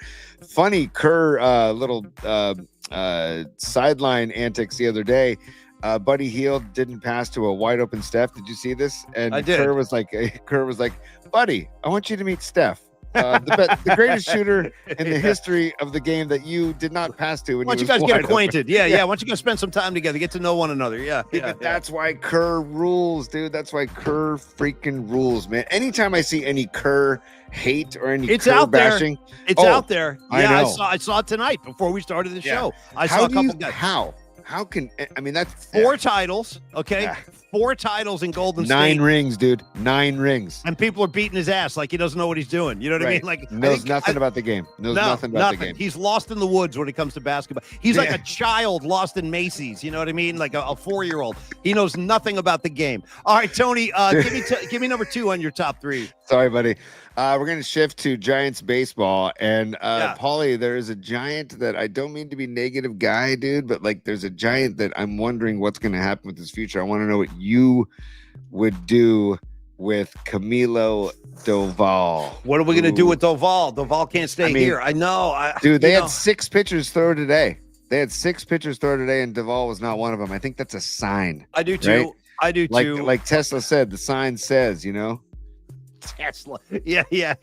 Funny Kerr little sideline antics the other day. Buddy Hield didn't pass to a wide open Steph. Did you see this? And I did. Kerr was like, buddy, I want you to meet Steph, the greatest shooter in the history of the game that you did not pass to. Why don't you guys get acquainted? Yeah. Why don't you guys spend some time together, get to know one another? Yeah. That's why Kerr rules, dude. That's why Kerr freaking rules, man. Anytime I see any Kerr hate or any it's Kerr out bashing, there. It's out there. Yeah, I saw it tonight before we started the show. I How saw a couple guys. How can that's 4 titles? Okay, 4 titles in Golden State. 9 rings, dude. 9 rings. And people are beating his ass like he doesn't know what he's doing. You know what I mean? Like knows nothing about the game. Knows nothing about the game. He's lost in the woods when it comes to basketball. He's like a child lost in Macy's. You know what I mean? Like a 4-year-old. He knows nothing about the game. All right, Tony, give me number 2 on your top 3. Sorry, buddy. We're going to shift to Giants baseball. And Paulie, there is a Giant that I don't mean to be negative guy, dude, but like there's a Giant that I'm wondering what's going to happen with his future. I want to know what you would do with Camilo Doval. What are we going to do with Doval? Doval can't stay here. I know. Dude, they had 6 pitchers throw today. And Doval was not one of them. I think that's a sign. I do too. Right? I do too. Like Tesla said, the sign says, Tesla. Yeah.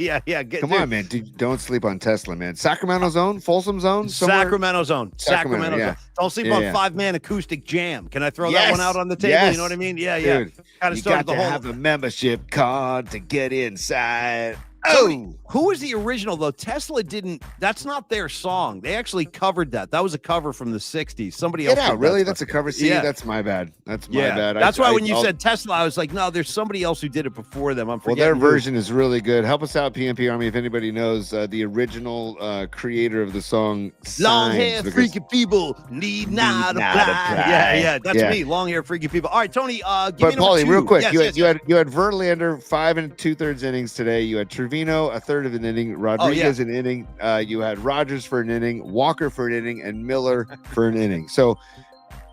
Come on, man. Dude, don't sleep on Tesla, man. Sacramento zone, Folsom zone, somewhere? Sacramento zone. Zone. Don't sleep on 5-man acoustic jam. Can I throw that one out on the table? Yes. You know what I mean? Yeah. Dude, kind of started the whole. Have a membership card to get inside. Oh, who was the original though? Tesla didn't. That's not their song. They actually covered that. That was a cover from the '60s. Somebody else. Yeah, really? That's a cover. See, that's my bad. That's my bad. That's why when you said Tesla, I was like, no, there's somebody else who did it before them. I'm forgetting. Well, their version is really good. Help us out, PMP Army, if anybody knows the original creator of the song. Long hair, freaky people need not apply. Yeah. That's me. Long hair, freaky people. All right, Tony. Give me Paulie, 2. real quick, you had Verlander 5 2/3 innings today. You had Trevino a third of an inning, Rodriguez an inning. You had Rogers for an inning, Walker for an inning, and Miller for an inning. So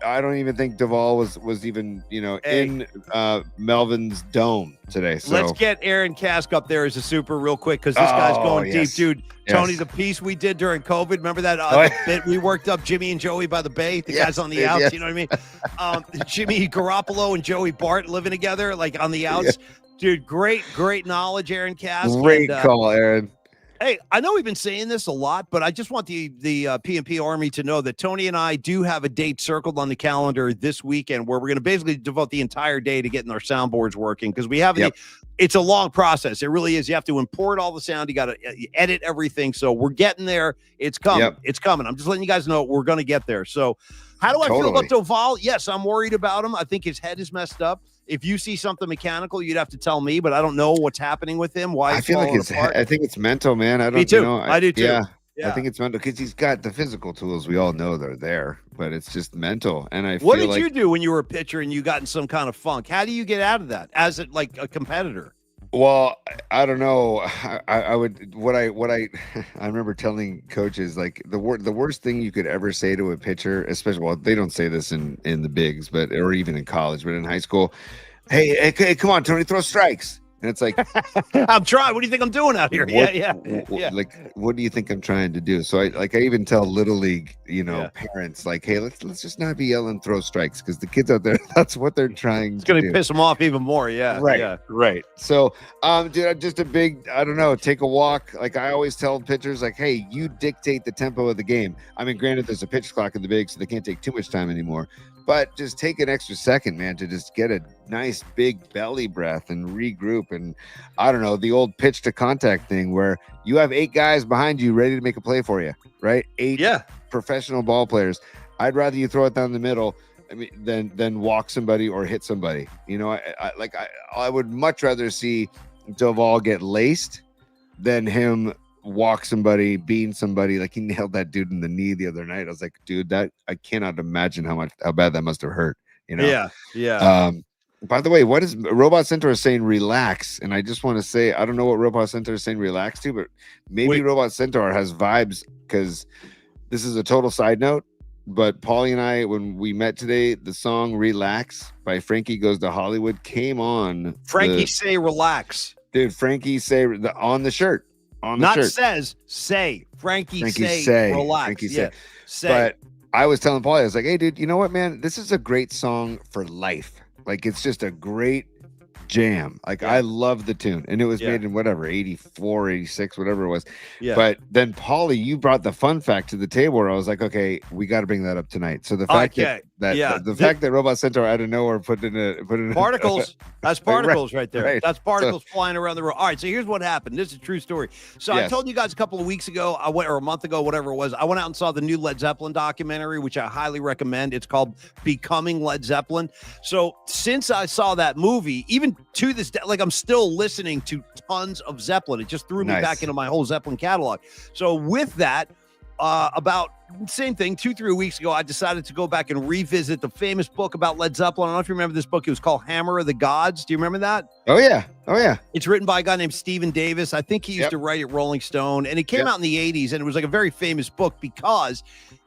I don't even think Duvall was even in Melvin's dome today. So let's get Aaron Kask up there as a super real quick because this guy's going deep, dude. Tony, the piece we did during COVID, remember that bit we worked up Jimmy and Joey by the bay, the guys on the outs, you know what I mean? Jimmy Garoppolo and Joey Bart living together, like on the outs. Dude, great knowledge, Aaron Kask. Great call, Aaron. Hey, I know we've been saying this a lot, but I just want the PMP Army to know that Tony and I do have a date circled on the calendar this weekend where we're going to basically devote the entire day to getting our soundboards working because we have it's a long process. It really is. You have to import all the sound. You got to edit everything. So we're getting there. It's coming. Yep. It's coming. I'm just letting you guys know we're going to get there. So how do I feel about Doval? Yes, I'm worried about him. I think his head is messed up. If you see something mechanical, you'd have to tell me, but I don't know what's happening with him. Why? I feel like I think it's mental, man. I don't. Me too. I do too. Yeah. I think it's mental because he's got the physical tools. We all know they're there, but it's just mental. And what did you do when you were a pitcher and you got in some kind of funk? How do you get out of that as a competitor? Well, I don't know. I would I remember telling coaches like the worst thing you could ever say to a pitcher, especially they don't say this in the bigs, but or even in college, but in high school, hey, come on, Tony, throw strikes. And it's like, I'm trying. What do you think I'm doing out here? Like, what do you think I'm trying to do? So I even tell little league, parents like, hey, let's just not be yelling throw strikes because the kids out there, that's what they're trying. It's going to piss them off even more. Yeah. Right. So, dude, just a big, I don't know, take a walk. Like I always tell pitchers, like, hey, you dictate the tempo of the game. I mean, granted, there's a pitch clock in the big, so they can't take too much time anymore. But just take an extra second, man, to just get a nice big belly breath and regroup. And I don't know, the old pitch to contact thing where you have 8 guys behind you ready to make a play for you, right? 8 professional ball players. I'd rather you throw it down the middle than walk somebody or hit somebody. I would much rather see Doval get laced than him walk somebody, bean somebody. Like he nailed that dude in the knee the other night. I was like, dude, that I cannot imagine how bad that must have hurt. You know? Yeah. Yeah. By the way, what is Robot Centaur is saying relax? And I just want to say, I don't know what Robot Centaur is saying relax to, but maybe Robot Centaur has vibes, because this is a total side note. But Paulie and I, when we met today, the song Relax by Frankie Goes to Hollywood came on. Frankie say relax. Dude, Frankie say on the shirt. On the Not shirt. Say. Frankie say relax. Frankie yeah. say. But I was telling Paulie, I was like, hey, dude, you know what, man? This is a great song for life. Like, it's just a great jam. Like, I love the tune. And it was made in whatever, 84, 86, whatever it was. Yeah. But then, Paulie, you brought the fun fact to the table where I was like, okay, we got to bring that up tonight. So the fact the fact that Robot Centaur out of nowhere put in particles, that's particles right there. Right. That's particles flying around the room. All right, so here's what happened. This is a true story. So I told you guys a couple of weeks ago, or a month ago, whatever it was, I went out and saw the new Led Zeppelin documentary, which I highly recommend. It's called Becoming Led Zeppelin. So since I saw that movie, even to this day, like, I'm still listening to tons of Zeppelin. It just threw me back into my whole Zeppelin catalog. So with that, about same thing, 2-3 weeks ago, I decided to go back and revisit the famous book about Led Zeppelin. I don't know if you remember this book. It was called Hammer of the Gods. Do you remember that? Oh yeah. It's written by a guy named Stephen Davis. I think he used to write at Rolling Stone, and it came out in the 80s, and it was like a very famous book because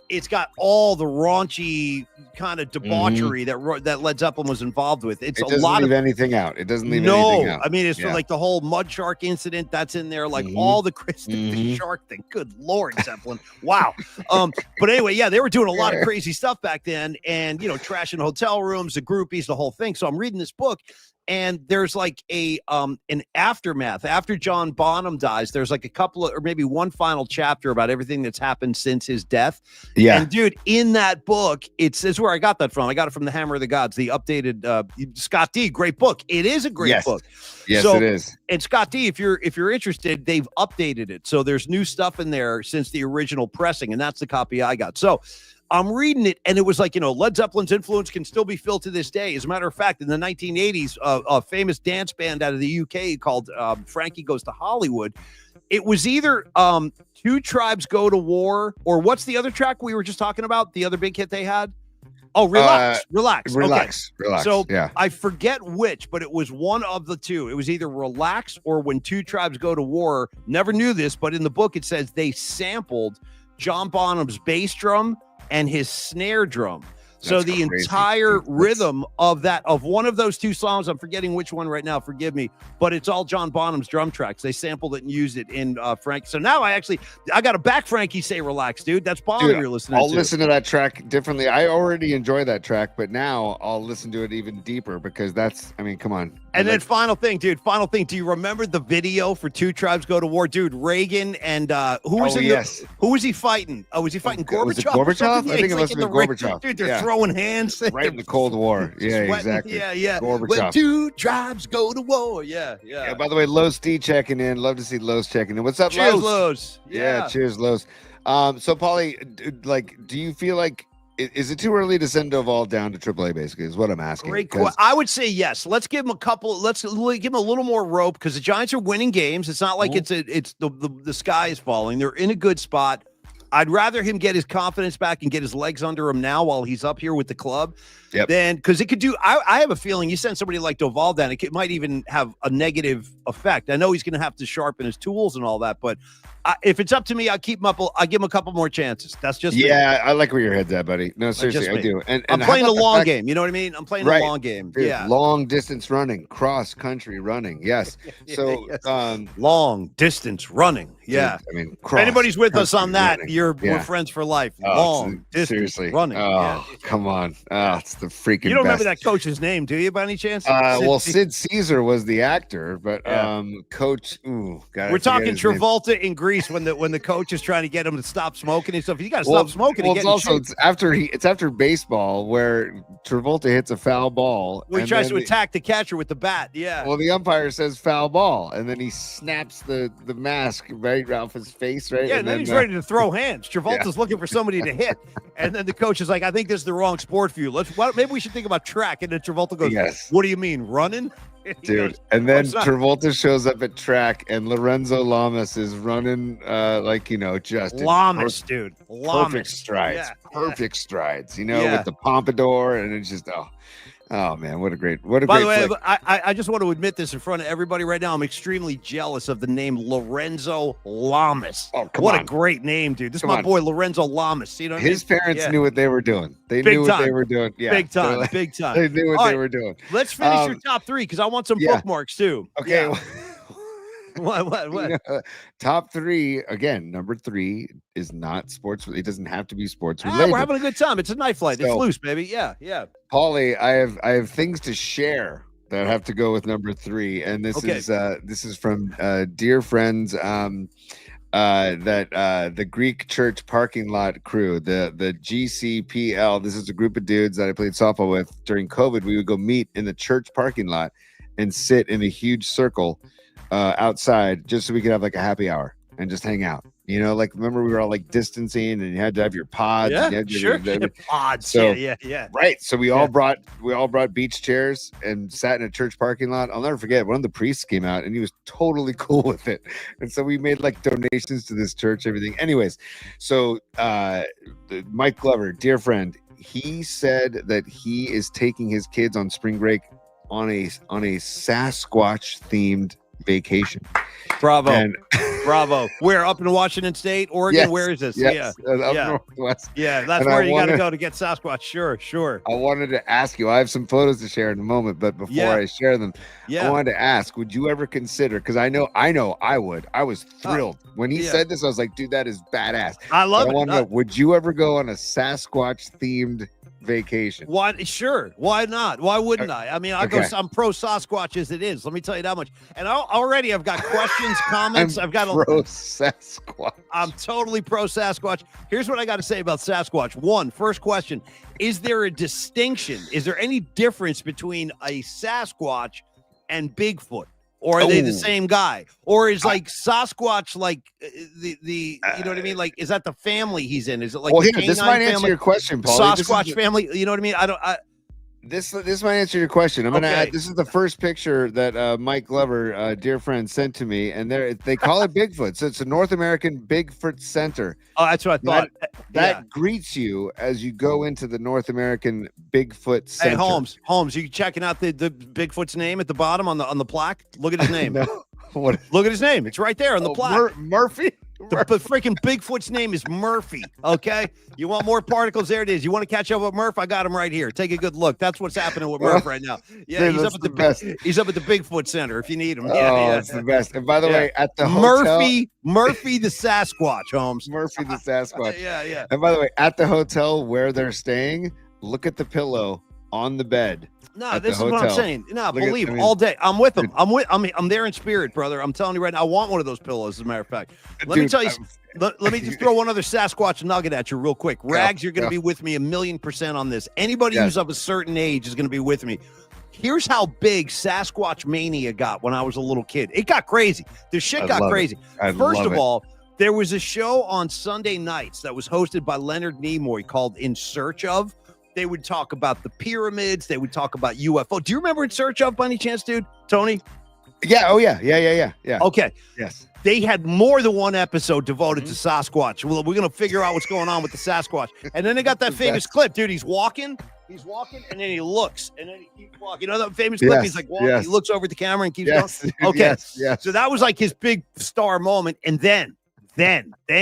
it's got all the raunchy kind of debauchery that Led Zeppelin was involved with. It doesn't leave anything out. It doesn't leave anything out. I mean, it's like the whole mud shark incident that's in there, like all the the shark thing. Good Lord, Zeppelin. Wow. But anyway, they were doing a lot of crazy stuff back then, and trashing hotel rooms, the groupies, the whole thing. So I'm reading this book, and there's like an aftermath after John Bonham dies. There's like a couple of, or maybe one final chapter about everything that's happened since his death. Yeah. And dude, in that book, it's where I got that from. I got it from the Hammer of the Gods, the updated Scott D. Great book. It is a great book. Yes, it is. And Scott D., if you're interested, they've updated it. So there's new stuff in there since the original pressing, and that's the copy I got. So I'm reading it, and it was like, Led Zeppelin's influence can still be felt to this day. As a matter of fact, in the 1980s, a famous dance band out of the UK called Frankie Goes to Hollywood, it was either Two Tribes Go to War, or what's the other track we were just talking about? The other big hit they had? Oh, Relax. Relax. So I forget which, but it was one of the two. It was either Relax or When Two Tribes Go to War. Never knew this, but in the book it says they sampled John Bonham's bass drum and his snare drum. So the entire rhythm of one of those two songs, I'm forgetting which one right now, forgive me, but it's all John Bonham's drum tracks. They sampled it and used it in Frank. So now I got to back Frankie Say Relax, dude. That's Bonham you're listening to. I'll listen to that track differently. I already enjoy that track, but now I'll listen to it even deeper because come on. And then final thing. Do you remember the video for Two Tribes Go to War? Dude, Reagan and who was he fighting? Oh, was he fighting Gorbachev? Was it Gorbachev? I think it must have been Gorbachev. Dude, they're throwing hands. Right in the Cold War. Yeah, exactly. Yeah. Gorbachev. When two tribes go to war. Yeah. By the way, Lowe's D checking in. Love to see Lowe's checking in. What's up, cheers, Lowe's? Yeah, cheers, Lowe's. So, Paulie, do you feel like, is it too early to send Duvall down to AAA, basically, is what I'm asking? Great question. I would say yes. Let's give him let's give him a little more rope, because the Giants are winning games. It's not like it's the sky is falling. They're in a good spot. I'd rather him get his confidence back and get his legs under him now while he's up here with the club. Then, because it could do, I have a feeling you send somebody like Duvall down, it might even have a negative effect. I know he's going to have to sharpen his tools and all that, but if it's up to me, I'll keep him up. I'll give him a couple more chances. That's just me. I like where your head's at, buddy. No, seriously, I do. And I'm playing the long game. You know what I mean? I'm playing the long game. Dude, long distance running, cross country running. Yes. So long distance running. Yeah. Dude, if anybody's with us on that, we're friends for life. Long distance running. Oh, come on. It's the freaking You don't best. remember that coach's name, do you, by any chance? Sid Caesar was the actor, but coach, we're talking Travolta in Greece when the coach is trying to get him to stop smoking and stuff. You got to stop smoking. It's after baseball where Travolta hits a foul ball. Well, he tries to attack the catcher with the bat. Yeah. Well, the umpire says foul ball, and then he snaps the mask right off his face. Right. Yeah, and then he's ready to throw hands. Travolta's looking for somebody to hit, and then the coach is like, "I think this is the wrong sport for you. Maybe we should think about track." And then Travolta goes, "What do you mean, running?" Dude, and then Travolta shows up at track, and Lorenzo Lamas is running, just Lamas, dude. Lamas. Perfect strides, strides. Yeah. With the pompadour, and it's just oh man, what a great By the way, flick. I just want to admit this in front of everybody right now. I'm extremely jealous of the name Lorenzo Lamas. Oh, what a great name, dude. This is my boy Lorenzo Lamas. You know what his parents knew what they were doing. They big knew time. what they were doing. Yeah, big time, big time. They knew what they were doing. Let's finish your top three because I want some bookmarks too. Okay. Yeah. What? Top three again. Number 3 is not sports. It doesn't have to be sports related. We're having a good time. It's a night flight. It's loose, baby. Yeah. Paulie, I have things to share that have to go with number 3, and this is from dear friends the Greek church parking lot crew, the GCPL. This is a group of dudes that I played softball with during COVID. We would go meet in the church parking lot and sit in a huge circle outside just so we could have like a happy hour and just hang out. Remember we were all like distancing and you had to have your pods. Yeah, sure. Pods. So, yeah. Right. So we all brought beach chairs and sat in a church parking lot. I'll never forget. One of the priests came out and he was totally cool with it. And so we made like donations to this church, everything. Anyways, so Mike Glover, dear friend, he said that he is taking his kids on spring break on a Sasquatch themed vacation. Bravo. Where? Up in Washington State, Oregon? Yes, where is this? Yes, up northwest. Yeah, that's where you got to go to get Sasquatch. Sure. I wanted to ask you, I have some photos to share in a moment, but before I share them, I wanted to ask, would you ever consider, because I know I would. I was thrilled. When he said this, I was like, dude, that is badass. I love it. I want to know, would you ever go on a Sasquatch themed vacation? Why? Sure. Why not? Why wouldn't I? I mean, I'm pro Sasquatch as it is. Let me tell you that much. And already I've got questions, comments. I've got pro Sasquatch. I'm totally pro Sasquatch. Here's what I got to say about Sasquatch. First question: is there a distinction? Is there any difference between a Sasquatch and Bigfoot? Or are they the same guy? Or is like Sasquatch like the you know what I mean? Like, is that the family he's in? Is it like this might answer your question, Paul? Sasquatch family, you know what I mean? This might answer your question. I'm gonna add. This is the first picture that Mike Glover, dear friend, sent to me, and they call it Bigfoot. So it's a North American Bigfoot Center. Oh, that's what I thought. That greets you as you go into the North American Bigfoot Center. Hey, Holmes, you checking out the Bigfoot's name at the bottom on the plaque? Look at his name. Look at his name. It's right there on the plaque. Murphy. The freaking Bigfoot's name is Murphy. Okay, you want more particles? There it is. You want to catch up with Murph? I got him right here. Take a good look. That's what's happening with Murph right now. Yeah, he's up at the best. He's up at the Bigfoot Center if you need him. It's the best. And by the way, at the hotel, Murphy the Sasquatch, Holmes. Murphy the Sasquatch. Yeah. And by the way, at the hotel where they're staying, look at the pillow on the bed. No, this is what I'm saying. No, believe all day. I'm with him. I'm there in spirit, brother. I'm telling you right now. I want one of those pillows, as a matter of fact. Let me tell you. Let me just throw one other Sasquatch nugget at you real quick. Rags, you're going to be with me 1,000,000% on this. Anybody who's of a certain age is going to be with me. Here's how big Sasquatch mania got when I was a little kid. It got crazy. The shit got crazy. First of all, there was a show on Sunday nights that was hosted by Leonard Nimoy called In Search Of. They would talk about the pyramids. They would talk about UFO. Do you remember In Search Of by any chance, dude? Tony? Yeah. Oh, yeah. Okay. Yes. They had more than one episode devoted to Sasquatch. Well, we're going to figure out what's going on with the Sasquatch. And then they got that famous clip, dude. He's walking, and then he looks, and then he keeps walking. You know that famous clip? He's like walking. He looks over at the camera and keeps going. Okay. Yes. So that was like his big star moment. And then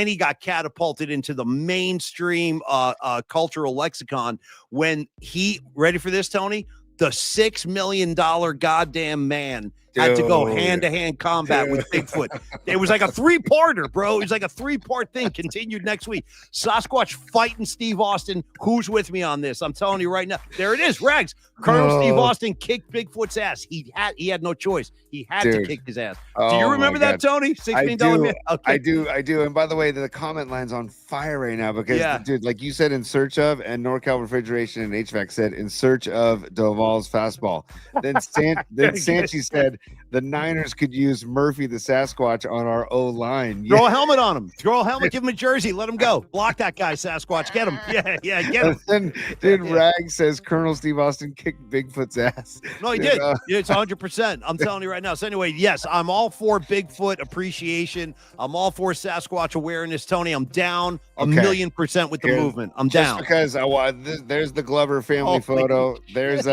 he got catapulted into the mainstream cultural lexicon when he, ready for this, Tony? The $6 million goddamn man had to go hand-to-hand combat with Bigfoot. It was like a 3-parter, bro. It was like a 3-part thing. Continued next week. Sasquatch fighting Steve Austin. Who's with me on this? I'm telling you right now. There it is, Rags. Colonel Steve Austin kicked Bigfoot's ass. He had no choice. He had to kick his ass. Do you remember that, Tony? $16 man. Okay. I do. And by the way, the comment line's on fire right now because, dude, like you said, In Search Of, and NorCal Refrigeration and HVAC said In Search of Doval's fastball. Then Sanchi said the Niners could use Murphy the Sasquatch on our O-line. Throw a helmet on him. Throw a helmet. Give him a jersey. Let him go. Block that guy, Sasquatch. Get him. Yeah, get him. And then Rag says Colonel Steve Austin kicked Bigfoot's ass. No, he did. It's 100%. I'm telling you right now. So anyway, yes, I'm all for Bigfoot appreciation. I'm all for Sasquatch awareness. Tony, I'm down a million % with the movement. I'm down. Because there's the Glover family photo. There's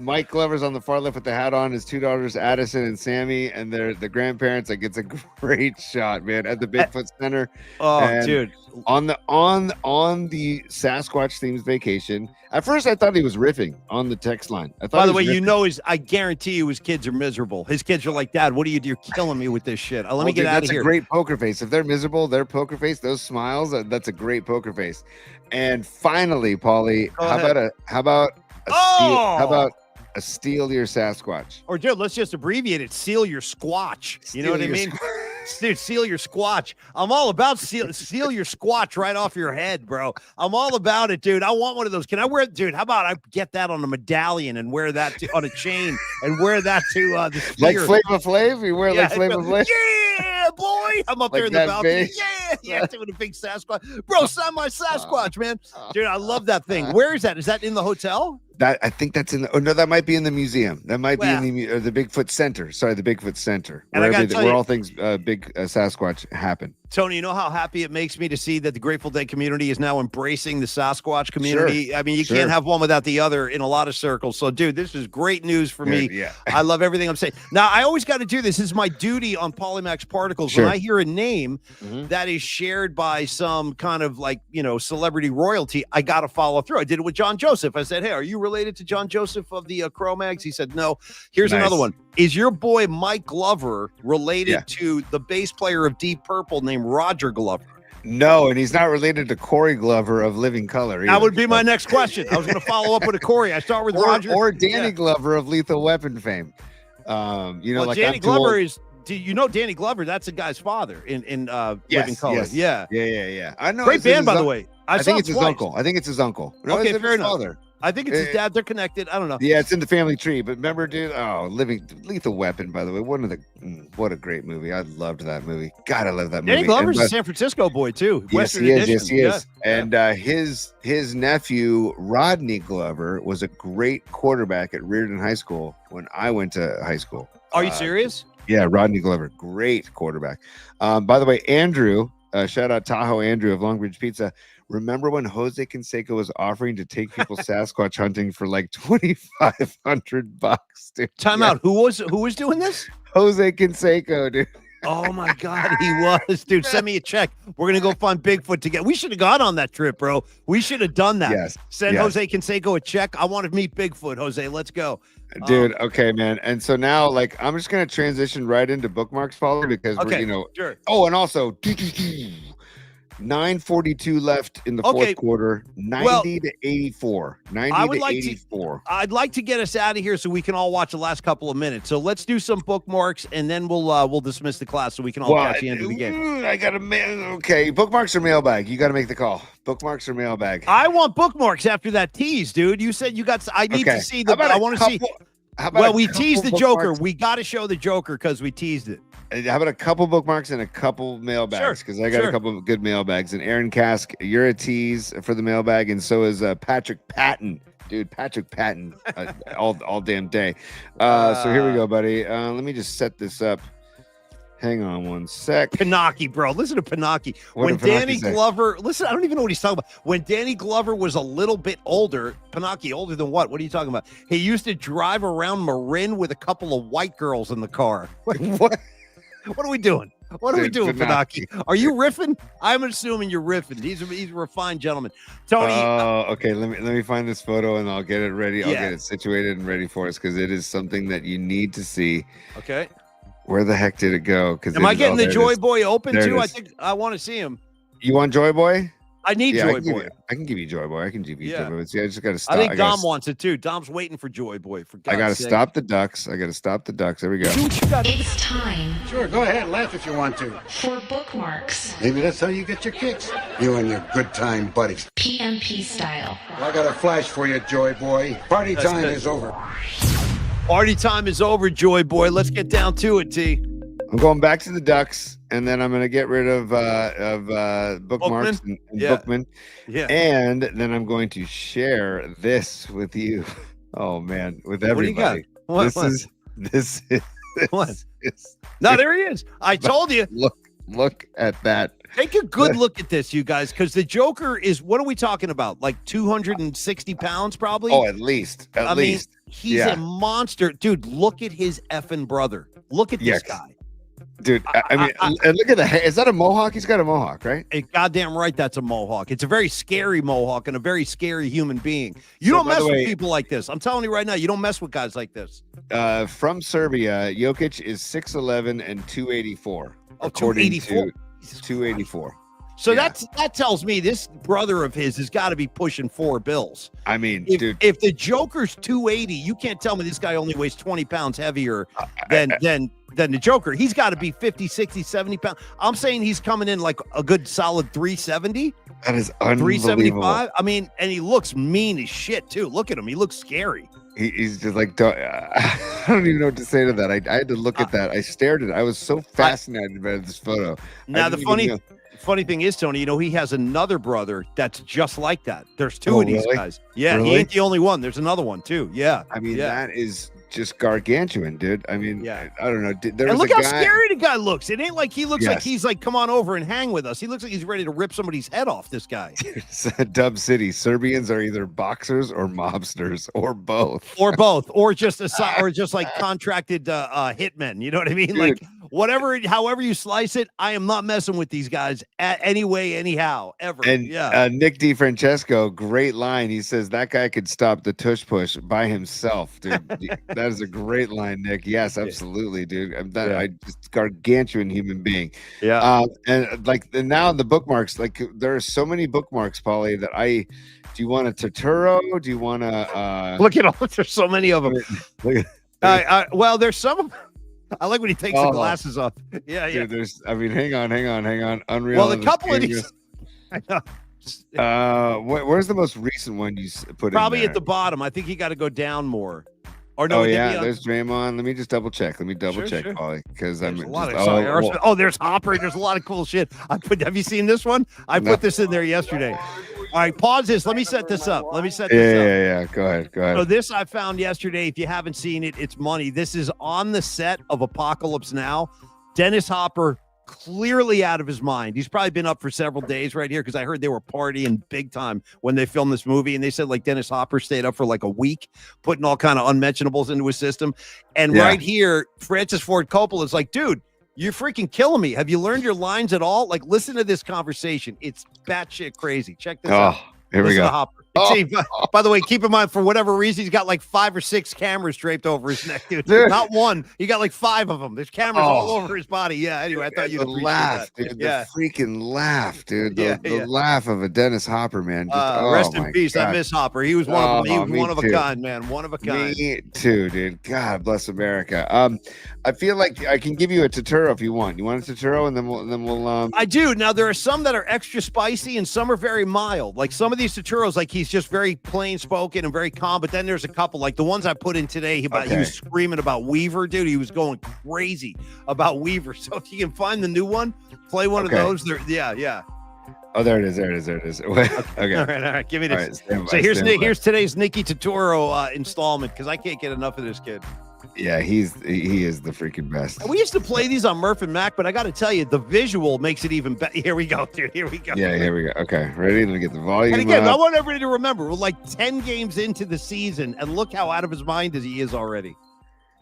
Mike Glover's on the far left with the hat on. His two daughters, Addison and Sammy, and they're the grandparents. Like, it's a great shot, man, at the Bigfoot Center. Oh, and dude, on the Sasquatch themed vacation. At first, I thought he was riffing on the text line. By the way, I guarantee you his kids are miserable. His kids are like, Dad, you're killing me with this shit. Let me get out of here. That's a great poker face. If they're miserable, their poker face, those smiles, that's a great poker face. And finally, Paulie, how about a steal your Sasquatch? Or dude, let's just abbreviate it. Seal your squatch. You know what I mean? Dude, seal your squatch. I'm all about seal your squatch right off your head, bro. I'm all about it, dude. I want one of those. Can I wear it, dude? How about I get that on a medallion and wear that on a chain and wear that to the spear. Like Flava Flav? You wear like Flava Flav? Yeah, boy. I'm up there in the balcony. Yeah, doing a big Sasquatch. Bro, sign my Sasquatch, man. Dude, I love that thing. Where is that? Is that in the hotel? I think that's in the. Oh no, that might be in the museum. That might be in the Bigfoot Center. Sorry, the Bigfoot Center, where all things big Sasquatch happen. Tony, you know how happy it makes me to see that the Grateful Dead community is now embracing the Sasquatch community. Sure. I mean, you can't have one without the other in a lot of circles. So, dude, this is great news for me. Yeah. I love everything I'm saying. Now, I always got to do this. This is my duty on Polymax Particles. When I hear a name that is shared by some kind of celebrity royalty, I got to follow through. I did it with John Joseph. I said, hey, are you related to John Joseph of the Cro-Mags? He said, no. Here's another one. Is your boy Mike Glover related to the bass player of Deep Purple named Roger Glover? No, and he's not related to Corey Glover of Living Color either. That would be my next question. I was going to follow up with a Corey. I start with Roger. Or Danny Glover of Lethal Weapon fame. Danny Glover is... Do you know Danny Glover? That's the guy's father in Living Color. Yes. Yeah. I know. Great band, by the way. I think it's his uncle. No, okay, fair enough. Father. I think it's his dad. They're connected. I don't know. Yeah, it's in the family tree. But remember, dude, Lethal Weapon, by the way, what a great movie. I loved that movie. God, I love that movie. Danny Glover's a San Francisco boy, too. Yes, he is. And his nephew, Rodney Glover, was a great quarterback at Reardon High School when I went to high school. Are you serious? Yeah, Rodney Glover, great quarterback. By the way, Andrew, shout out Tahoe Andrew of Long Beach Pizza. Remember when Jose Canseco was offering to take people Sasquatch hunting for like $2,500, dude? Time out. Who was doing this? Jose Canseco, dude. Oh my God, he was, dude. Send me a check. We're gonna go find Bigfoot together. We should have gone on that trip, bro. We should have done that. Yes. Send Jose Canseco a check. I want to meet Bigfoot, Jose. Let's go, dude. Okay, man. And so now, I'm just gonna transition right into bookmarks, Paulie, because we're, sure. Oh, and also 9:42 left in the fourth quarter, 90 to 84. 90 to 84. I'd like to get us out of here so we can all watch the last couple of minutes. So let's do some bookmarks, and then we'll dismiss the class so we can all catch the end of the game. I got okay, bookmarks or mailbag? You got to make the call. Bookmarks or mailbag? I want bookmarks after that tease, dude. You said you got. I need to see the. I want to see. Well, we teased the Joker. We got to show the Joker because we teased it. How about a couple bookmarks and a couple mailbags? Because I got a couple of good mailbags. And Aaron Kask, you're a tease for the mailbag, and so is Patrick Patton. Dude, Patrick Patton, all damn day. So here we go, buddy. Let me just set this up. Hang on one sec. Pinocchio, bro. Listen to Pinocchio. When Danny Glover, listen, I don't even know what he's talking about. When Danny Glover was a little bit older, Pinocchio, older than what? What are you talking about? He used to drive around Marin with a couple of white girls in the car. What? What are we doing? What are we doing, Pinocchio? Are you riffing? I'm assuming you're riffing. He's a refined gentleman. Tony. Oh, okay. Let me find this photo and I'll get it ready. I'll get it situated and ready for us because it is something that you need to see. Okay. Where the heck did it go? Am I getting the Joy Boy open too? I think I want to see him. You want Joy Boy? I need Joy Boy. I can give you Joy Boy. I can give you Joy Boy. See, I just got to stop. I think Dom wants it too. Dom's waiting for Joy Boy. I got to stop the ducks. There we go. It's time. Sure, go ahead. Laugh if you want to. For bookmarks. Maybe that's how you get your kicks. You and your good time buddies. PMP style. I got a flash for you, Joy Boy. Party time is over. Party time is over, Joy Boy. Let's get down to it, T. I'm going back to the Ducks, and then I'm going to get rid of Bookmarks and Bookman. Yeah. And then I'm going to share this with you. Oh man, with everybody. What do you got? This is What? No, there he is. I told you. Look at that. Take a good look at this, you guys, because the Joker is, what are we talking about? Like 260 pounds, probably? Oh, at least. At least. Mean, he's a monster. Dude, look at his effing brother. Look at this guy. Dude, I mean, and look at the hair. Is that a mohawk? He's got a mohawk, right? Goddamn right, that's a mohawk. It's a very scary mohawk and a very scary human being. You don't mess with people like this. I'm telling you right now, you don't mess with guys like this. From Serbia, Jokic is 6'11" and 284. Oh, according 284. to 284. So that tells me this brother of his has got to be pushing $4 bills. I mean, dude, if the Joker's 280, you can't tell me this guy only weighs 20 pounds heavier than the Joker. He's got to be 50, 60, 70 pounds. I'm saying he's coming in like a good solid 370. That is unbelievable. 375. I mean, and he looks mean as shit too. Look at him. He looks scary. He's just like, I don't even know what to say to that. I had to look at that. I stared at it. I was so fascinated by this photo. Now, the funny thing is, Tony, he has another brother that's just like that. There's two of these guys. Yeah, really? He ain't the only one. There's another one too. Yeah. I mean, that is just gargantuan, dude. I mean, I don't know. And look how scary the guy looks. It ain't like he looks like he's like, come on over and hang with us. He looks like he's ready to rip somebody's head off, this guy. Dub City. Serbians are either boxers or mobsters or both. Or just like contracted hitmen. You know what I mean? Dude. Like however you slice it, I am not messing with these guys any way, anyhow, ever. And Nick DiFrancesco, great line. He says that guy could stop the tush push by himself, dude. That is a great line, Nick. Yes, absolutely, dude. I just gargantuan human being. Yeah. And now in the bookmarks, like there are so many bookmarks, Paulie, that do you want a Totoro? Do you want to look at all? There's so many of them. Well, there's some. I like when he takes the glasses off. Yeah, dude, there's. I mean, hang on. Unreal. Well, a couple of these. I know. Where's the most recent one you put? Probably in there? At the bottom. I think you got to go down more. Or no? Oh yeah, there's Draymond. Let me just double check. Sure. Paulie, because I'm. There's Hopper. There's a lot of cool shit. Have you seen this one? I put this in there yesterday. All right, pause this. Let me set this up. Go ahead. So this I found yesterday. If you haven't seen it, it's money. This is on the set of Apocalypse Now. Dennis Hopper clearly out of his mind. He's probably been up for several days right here because I heard they were partying big time when they filmed this movie, and they said like Dennis Hopper stayed up for like a week, putting all kind of unmentionables into his system. And right here, Francis Ford Coppola is like, dude, you're freaking killing me. Have you learned your lines at all? Like, listen to this conversation. It's batshit crazy. Check this out. Here we go. Hopper. See, by the way, keep in mind, for whatever reason, he's got like 5 or 6 cameras draped over his neck, dude. Not one. He got like 5 of them. There's cameras all over his body. Yeah, anyway, I thought you'd appreciate laugh, that. Dude. The freaking laugh, dude. The laugh of a Dennis Hopper, man. Rest in peace. God. I miss Hopper. He was one of them. He was one of a kind, man. One of a kind. Me too, dude. God bless America. I feel like I can give you a Totoro if you want. You want a Totoro, and then we'll. I do. Now there are some that are extra spicy, and some are very mild. Like some of these Totoros, like he's just very plain spoken and very calm, but then there's a couple like the ones I put in today. He was screaming about Weaver, dude. He was going crazy about Weaver. So if you can find the new one, play one of those. Yeah. Oh, there it is. Okay. All right. Give me this. So here's today's Nicky Totoro installment because I can't get enough of this kid. Yeah, he is the freaking best. We used to play these on Murph and Mac, but I got to tell you, the visual makes it even better. Here we go, dude. Here we go. Yeah, here we go. Okay, ready? Let me get the volume. And again, I want everybody to remember, we're like 10 games into the season, and look how out of his mind he is already.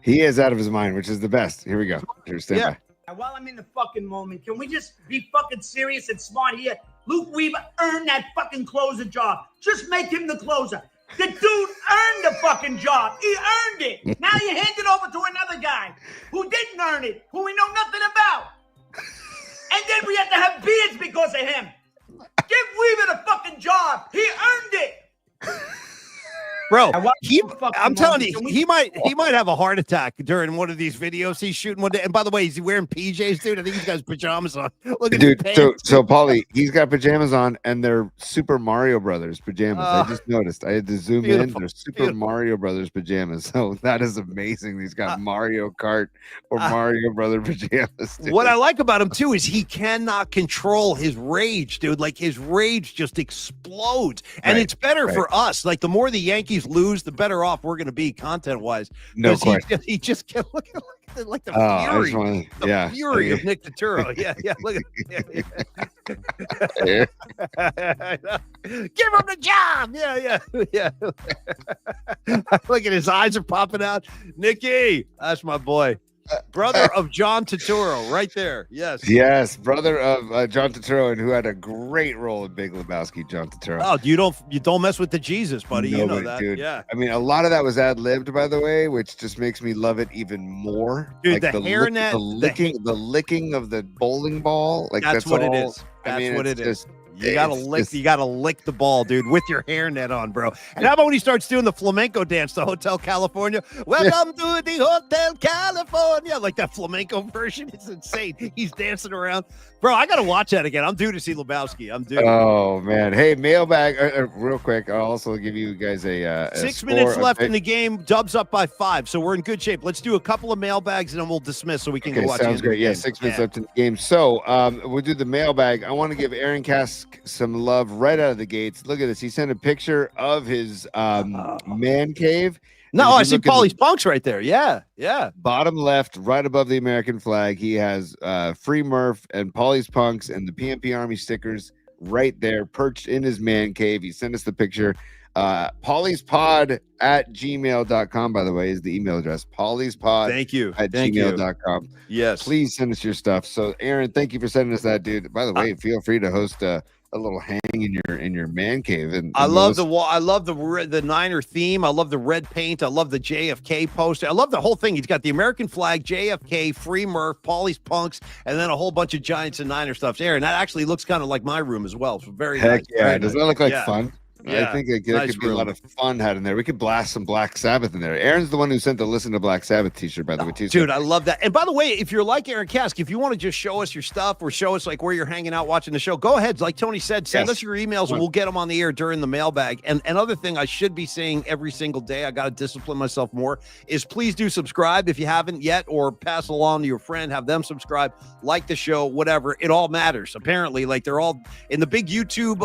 He is out of his mind, which is the best. Here we go. Here, stand by. While I'm in the fucking moment, can we just be fucking serious and smart here? Luke Weaver earned that fucking closer job. Just make him the closer. The dude earned the fucking job. He earned it. Now you hand it over to another guy who didn't earn it, who we know nothing about. And then we have to have beards because of him. Give Weaver the fucking job. He earned it. Bro, I watched he, the fucking I'm telling movie. you, Can we- he might have a heart attack during one of these videos he's shooting one day. And by the way, is he wearing PJs, dude? I think he's got his pajamas on. Look at Dude, his so pants. Paulie, he's got pajamas on, and they're Super Mario Brothers pajamas. I just noticed. I had to zoom in. Beautiful, They're Super beautiful. Mario Brothers pajamas. So that is amazing. He's got Mario Kart or Mario Brother pajamas. Dude. What I like about him too is he cannot control his rage, dude. Like his rage just explodes, and Right, it's better right. for us. Like the more the Yankees lose, the better off we're going to be content wise. No question. He just can't look at like the I fury. just wanna- The yeah. fury of Nick Turturro. Yeah, look at give him the job. Yeah. Look at his eyes are popping out. Nikki, that's my boy. Brother of John Turturro, right there. Yes. Yes, brother of John Turturro, and who had a great role in Big Lebowski, John Turturro. Oh, you don't mess with the Jesus, buddy. No, you know but, that. dude, Yeah. I mean, a lot of that was ad-libbed, by the way, which just makes me love it even more. Dude, Like the hairnet, the licking of the bowling ball, like that's what it all- is. That's what it's it is. just- You gotta it's lick. just- You gotta lick the ball, dude, with your hairnet on, bro. And how about when he starts doing the flamenco dance, the Hotel California? Welcome to the Hotel California, like that flamenco version. It's insane. He's dancing around, bro. I gotta watch that again. I'm due to see Lebowski. I'm due. Oh man! Hey, mailbag, real quick. I'll also give you guys a 6 score minutes left update. in the game. Dubs up by 5, so we're in good shape. Let's do a couple of mailbags and then we'll dismiss so we can Okay, go watch. sounds great. Yeah, 6 minutes left in the game. So we'll do the mailbag. I want to give Aaron Cask some love right out of the gates. Look at this. He sent a picture of his man cave. No, And if I you see look at Paulie's the punks right there. Yeah. bottom left, right above the American flag, he has Free Murph and Paulie's Punks and the PMP Army stickers right there, perched in his man cave. He sent us the picture. Paulie'sPod at gmail.com, by the way, is the email address. Paulie'sPod Thank you. at Thank you. gmail.com. Yes. Please send us your stuff. So, Aaron, thank you for sending us that, dude. By the way, feel free to host a little hang in your man cave. And I love the wall. I love the Niner theme. I love the red paint. I love the JFK poster. I love the whole thing. He's got the American flag, JFK, Free Murph, Paulie's Punks, and then a whole bunch of Giants and Niner stuff. Aaron, that actually looks kind of like my room as well. So very heck nice. yeah. Very Does nice. that look like Yeah. fun? Yeah. I think that Nice could be a lot room. of fun had in there. We could blast some Black Sabbath in there. Aaron's the one who sent the Listen to Black Sabbath t-shirt, by the way, too. Dude, I love that. And by the way, if you're like Aaron Kask, if you want to just show us your stuff or show us like where you're hanging out watching the show, go ahead. Like Tony said, send us your emails and we'll get them on the air during the mailbag. And another thing I should be saying every single day, I got to discipline myself more, is please do subscribe if you haven't yet, or pass along to your friend, have them subscribe, like the show, whatever. It all matters. Apparently, like they're all in the big YouTube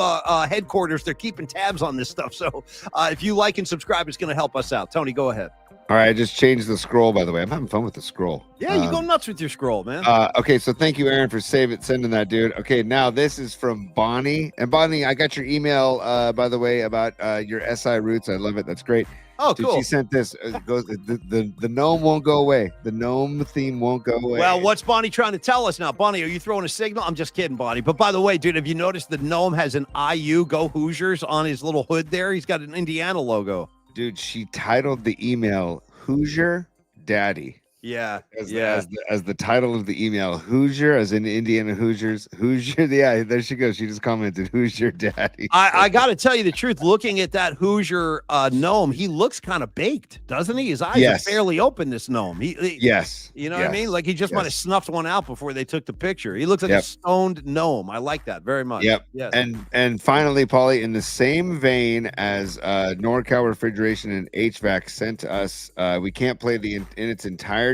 headquarters. They're keeping tabs on this stuff. So if you like and subscribe, it's going to help us out. Tony, go ahead. All right, I just changed the scroll, by the way. I'm having fun with the scroll. Yeah, you go nuts with your scroll, man. Okay, so thank you, Aaron, for sending that, dude. Okay, now this is from Bonnie. And Bonnie, I got your email, by the way, about your SI roots. I love it. That's great. Oh, Dude, cool. she sent this. It goes, the gnome won't go away. The gnome theme won't go away. Well, what's Bonnie trying to tell us now? Bonnie, are you throwing a signal? I'm just kidding, Bonnie. But by the way, dude, have you noticed the gnome has an IU, Go Hoosiers, on his little hood there? He's got an Indiana logo. Dude, she titled the email Hoosier Daddy. Yeah, as the title of the email, Hoosier, as in Indiana Hoosiers. Hoosier, yeah, there she goes. She just commented, Hoosier Daddy. I got to tell you the truth. Looking at that Hoosier gnome, he looks kind of baked, doesn't he? His eyes are fairly open, this gnome. Yes. You know what I mean? Like he just might have snuffed one out before they took the picture. He looks like a stoned gnome. I like that very much. Yep. Yes. And finally, Paulie, in the same vein as NorCal Refrigeration and HVAC sent us, we can't play in its entirety,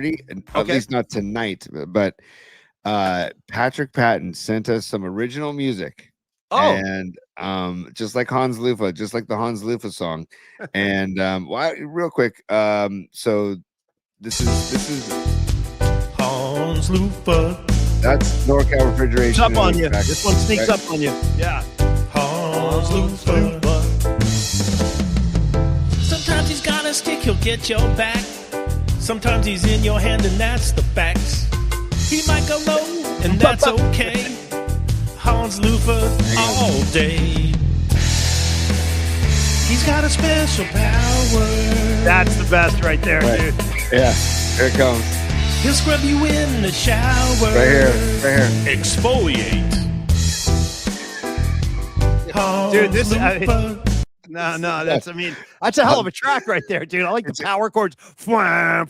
at least not tonight, but Patrick Patton sent us some original music. And just like Hans Lufa, just like the Hans Lufa song. And real quick, so this is Hans Lufa. That's NorCal Refrigeration. It's up on you. HVAC, This one sneaks right? up on you. Yeah. Hans Lufa. Sometimes he's got a stick, he'll get your back. Sometimes he's in your hand, and that's the facts. He might go low, and that's okay. Hans Lufa all day. He's got a special power. That's the best right there, dude. Yeah, here it comes. He'll scrub you in the shower. Right here. Exfoliate. Hans Dude, this Lufa. No, that's a hell of a track right there, dude. I like the power chords. Yeah,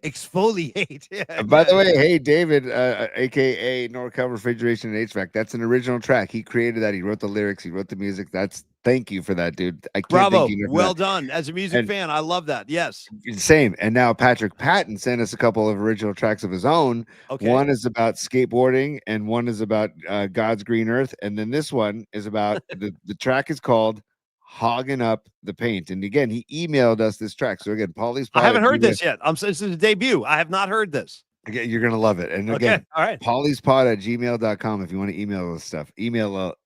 exfoliate. Yeah, By the way, hey, David, aka NorCal Refrigeration and HVAC, that's an original track. He created that. He wrote the lyrics. He wrote the music. Thank you for that, dude. I can't bravo. thank you Well done. As a music fan, I love that. Yes. Same. And now Patrick Patton sent us a couple of original tracks of his own. Okay. One is about skateboarding, and one is about God's green earth. And then this one is about the track is called Hogging Up the Paint. And again, he emailed us this track. So again, Paulie's. I haven't heard this yet. This is a debut. I have not heard this. Again, you're gonna love it. And again, all right. pauliespod@gmail.com if you want to email us stuff. Email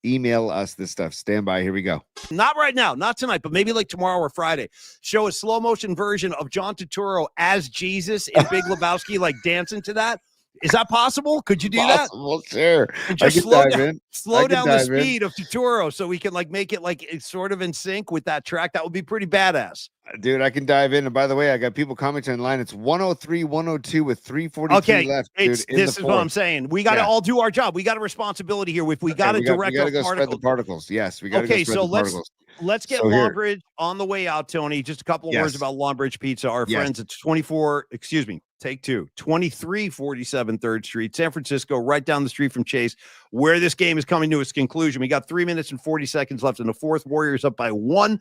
us this stuff. Stand by. Here we go. Not right now, not tonight, but maybe like tomorrow or Friday. Show a slow motion version of John Turturro as Jesus in Big Lebowski, like dancing to that. Is that possible? Could you do that? Sure. And just slow down the speed of Turturro so we can like make it like it's sort of in sync with that track. That would be pretty badass. Dude, I can dive in. And by the way, I got people commenting online. It's 103, 102 with 343 left. Dude, this is what I'm saying. We got to all do our job. We got a responsibility here. If we got to direct our go spread the particles. Yes, we got to go spread the particles. Let's get Longbridge on the way out, Tony. Just a couple of words about Longbridge Pizza. Our friends at 2347 3rd Street, San Francisco, right down the street from Chase, where this game is coming to its conclusion. We got 3 minutes and 40 seconds left in the fourth. Warriors up by 1.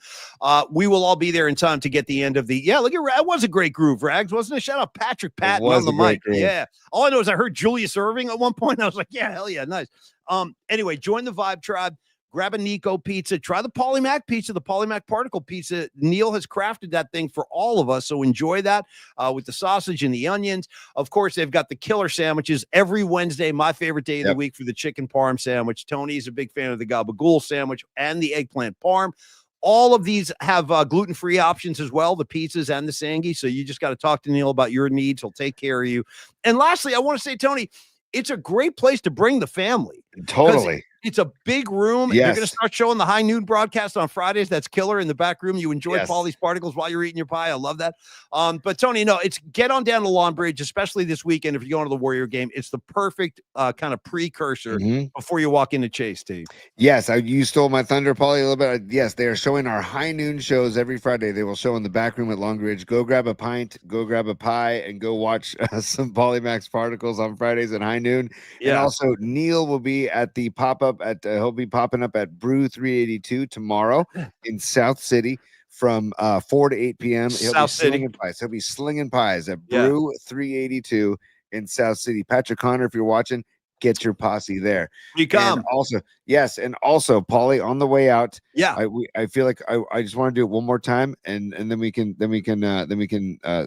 We will all be there in time to get the end of the. Yeah, look at that. Was a great groove, Rags, wasn't it? Shout out Patrick Patton on the mic. Groove. Yeah. All I know is I heard Julius Irving at one point. I was like, yeah, hell yeah, nice. Anyway, join the Vibe Tribe. Grab a Nico pizza. Try the Polymac pizza, the Polymac particle pizza. Neil has crafted that thing for all of us, so enjoy that with the sausage and the onions. Of course, they've got the killer sandwiches every Wednesday, my favorite day of the week for the chicken parm sandwich. Tony's a big fan of the gabagool sandwich and the eggplant parm. All of these have gluten-free options as well, the pizzas and the sangi, so you just got to talk to Neil about your needs. He'll take care of you. And lastly, I want to say, Tony, it's a great place to bring the family. Totally. It's a big room. Yes. They're going to start showing the high noon broadcast on Fridays. That's killer in the back room. You enjoy Paulie's Particles while you're eating your pie. I love that. But Tony, it's get on down to Longbridge, especially this weekend. If you're going to the Warrior game, it's the perfect kind of precursor before you walk into Chase, Steve. Yes. You stole my thunder, Paulie, a little bit. Yes. They are showing our high noon shows every Friday. They will show in the back room at Longbridge. Go grab a pint, go grab a pie, and go watch some Polymax Particles on Fridays at high noon. Yeah. And also Neil will be at the pop-up he'll be popping up at Brew 382 tomorrow in South City from 4 to 8 p.m. He'll be slinging pies at Brew 382 in South City. Patrick Connor, if you're watching, get your posse there. You come. And also, Paulie, on the way out. Yeah, I feel like I just want to do it one more time, and then we can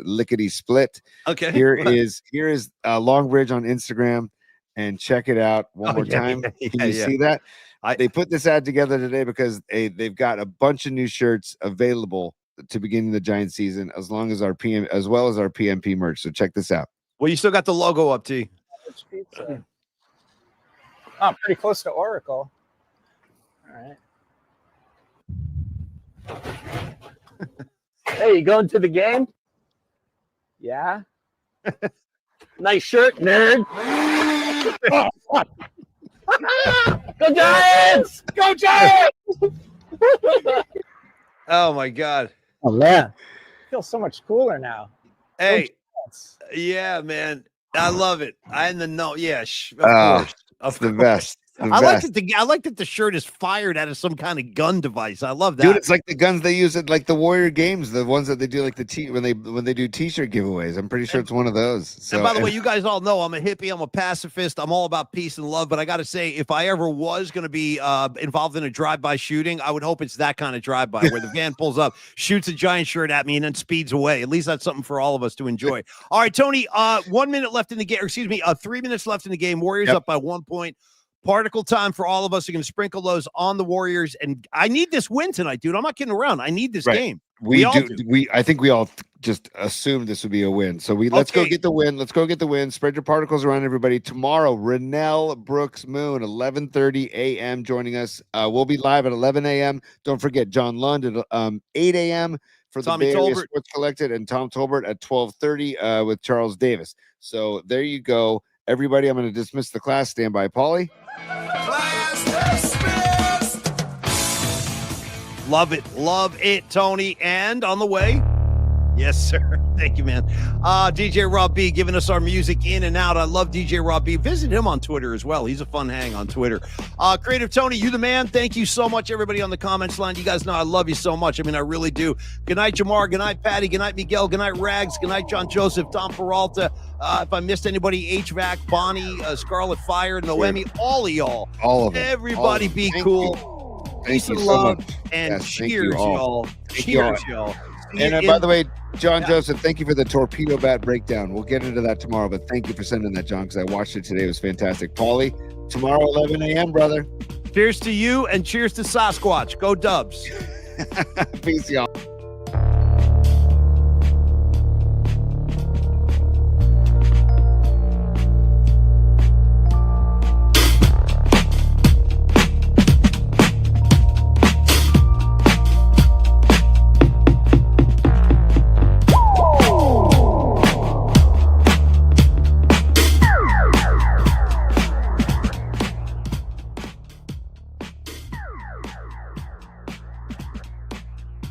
lickety split. Okay. Here is Longbridge on Instagram. And check it out one more time. Can you see that? They put this ad together today because they've got a bunch of new shirts available to begin the Giant season, as well as our PMP merch. So check this out. Well, you still got the logo up, T. Pizza. Oh, pretty close to Oracle. All right. Hey, you going to the game? Yeah. Nice shirt, nerd. Go Giants! Go Giants! Oh my God! Oh man, I feel so much cooler now. Hey, yeah, man, I love it. Of course, of the best. I like that the shirt is fired out of some kind of gun device. I love that. Dude, it's like the guns they use at like the Warrior games, the ones that they do like when they do t-shirt giveaways. I'm pretty sure it's one of those. So, and by the way, you guys all know I'm a hippie, I'm a pacifist, I'm all about peace and love, but I got to say, if I ever was going to be involved in a drive-by shooting, I would hope it's that kind of drive-by where the van pulls up, shoots a Giant shirt at me, and then speeds away. At least that's something for all of us to enjoy. All right, Tony, 1 minute left in the game, 3 minutes left in the game. Warriors up by 1 point. Particle time for all of us. Are going to sprinkle those on the Warriors, and I need this win tonight, dude. I'm not kidding around. I need this game. I think we all just assumed this would be a win. So let's go get the win. Let's go get the win. Spread your particles around, everybody. Tomorrow, Renell Brooks-Moon, 11:30 a.m. joining us. We'll be live at 11 a.m. Don't forget John Lund at 8 a.m. for the Bay Area Sports Collected, and Tom Tolbert at 12:30 with Charles Davis. So there you go, everybody. I'm going to dismiss the class. Stand by, Paulie. Love it, Tony. And on the way, yes, sir. Thank you, man. DJ Rob B giving us our music in and out. I love DJ Rob B. Visit him on Twitter as well. He's a fun hang on Twitter. Creative Tony, you the man. Thank you so much, everybody on the comments line. You guys know I love you so much. I mean, I really do. Good night, Jamar. Good night, Patty. Good night, Miguel. Good night, Rags. Good night, John Joseph, Tom Peralta. If I missed anybody, HVAC, Bonnie, Scarlet Fire, Noemi, all of y'all. All of them. Everybody be Thank cool. you. Peace Thank and you so love. much. And Yes, thank cheers, you all. y'all. Thank you all. Cheers, y'all. And by the way, John Joseph, thank you for the torpedo bat breakdown. We'll get into that tomorrow, but thank you for sending that, John, because I watched it today. It was fantastic. Paulie, tomorrow, 11 a.m., brother. Cheers to you and cheers to Sasquatch. Go Dubs. Peace, y'all.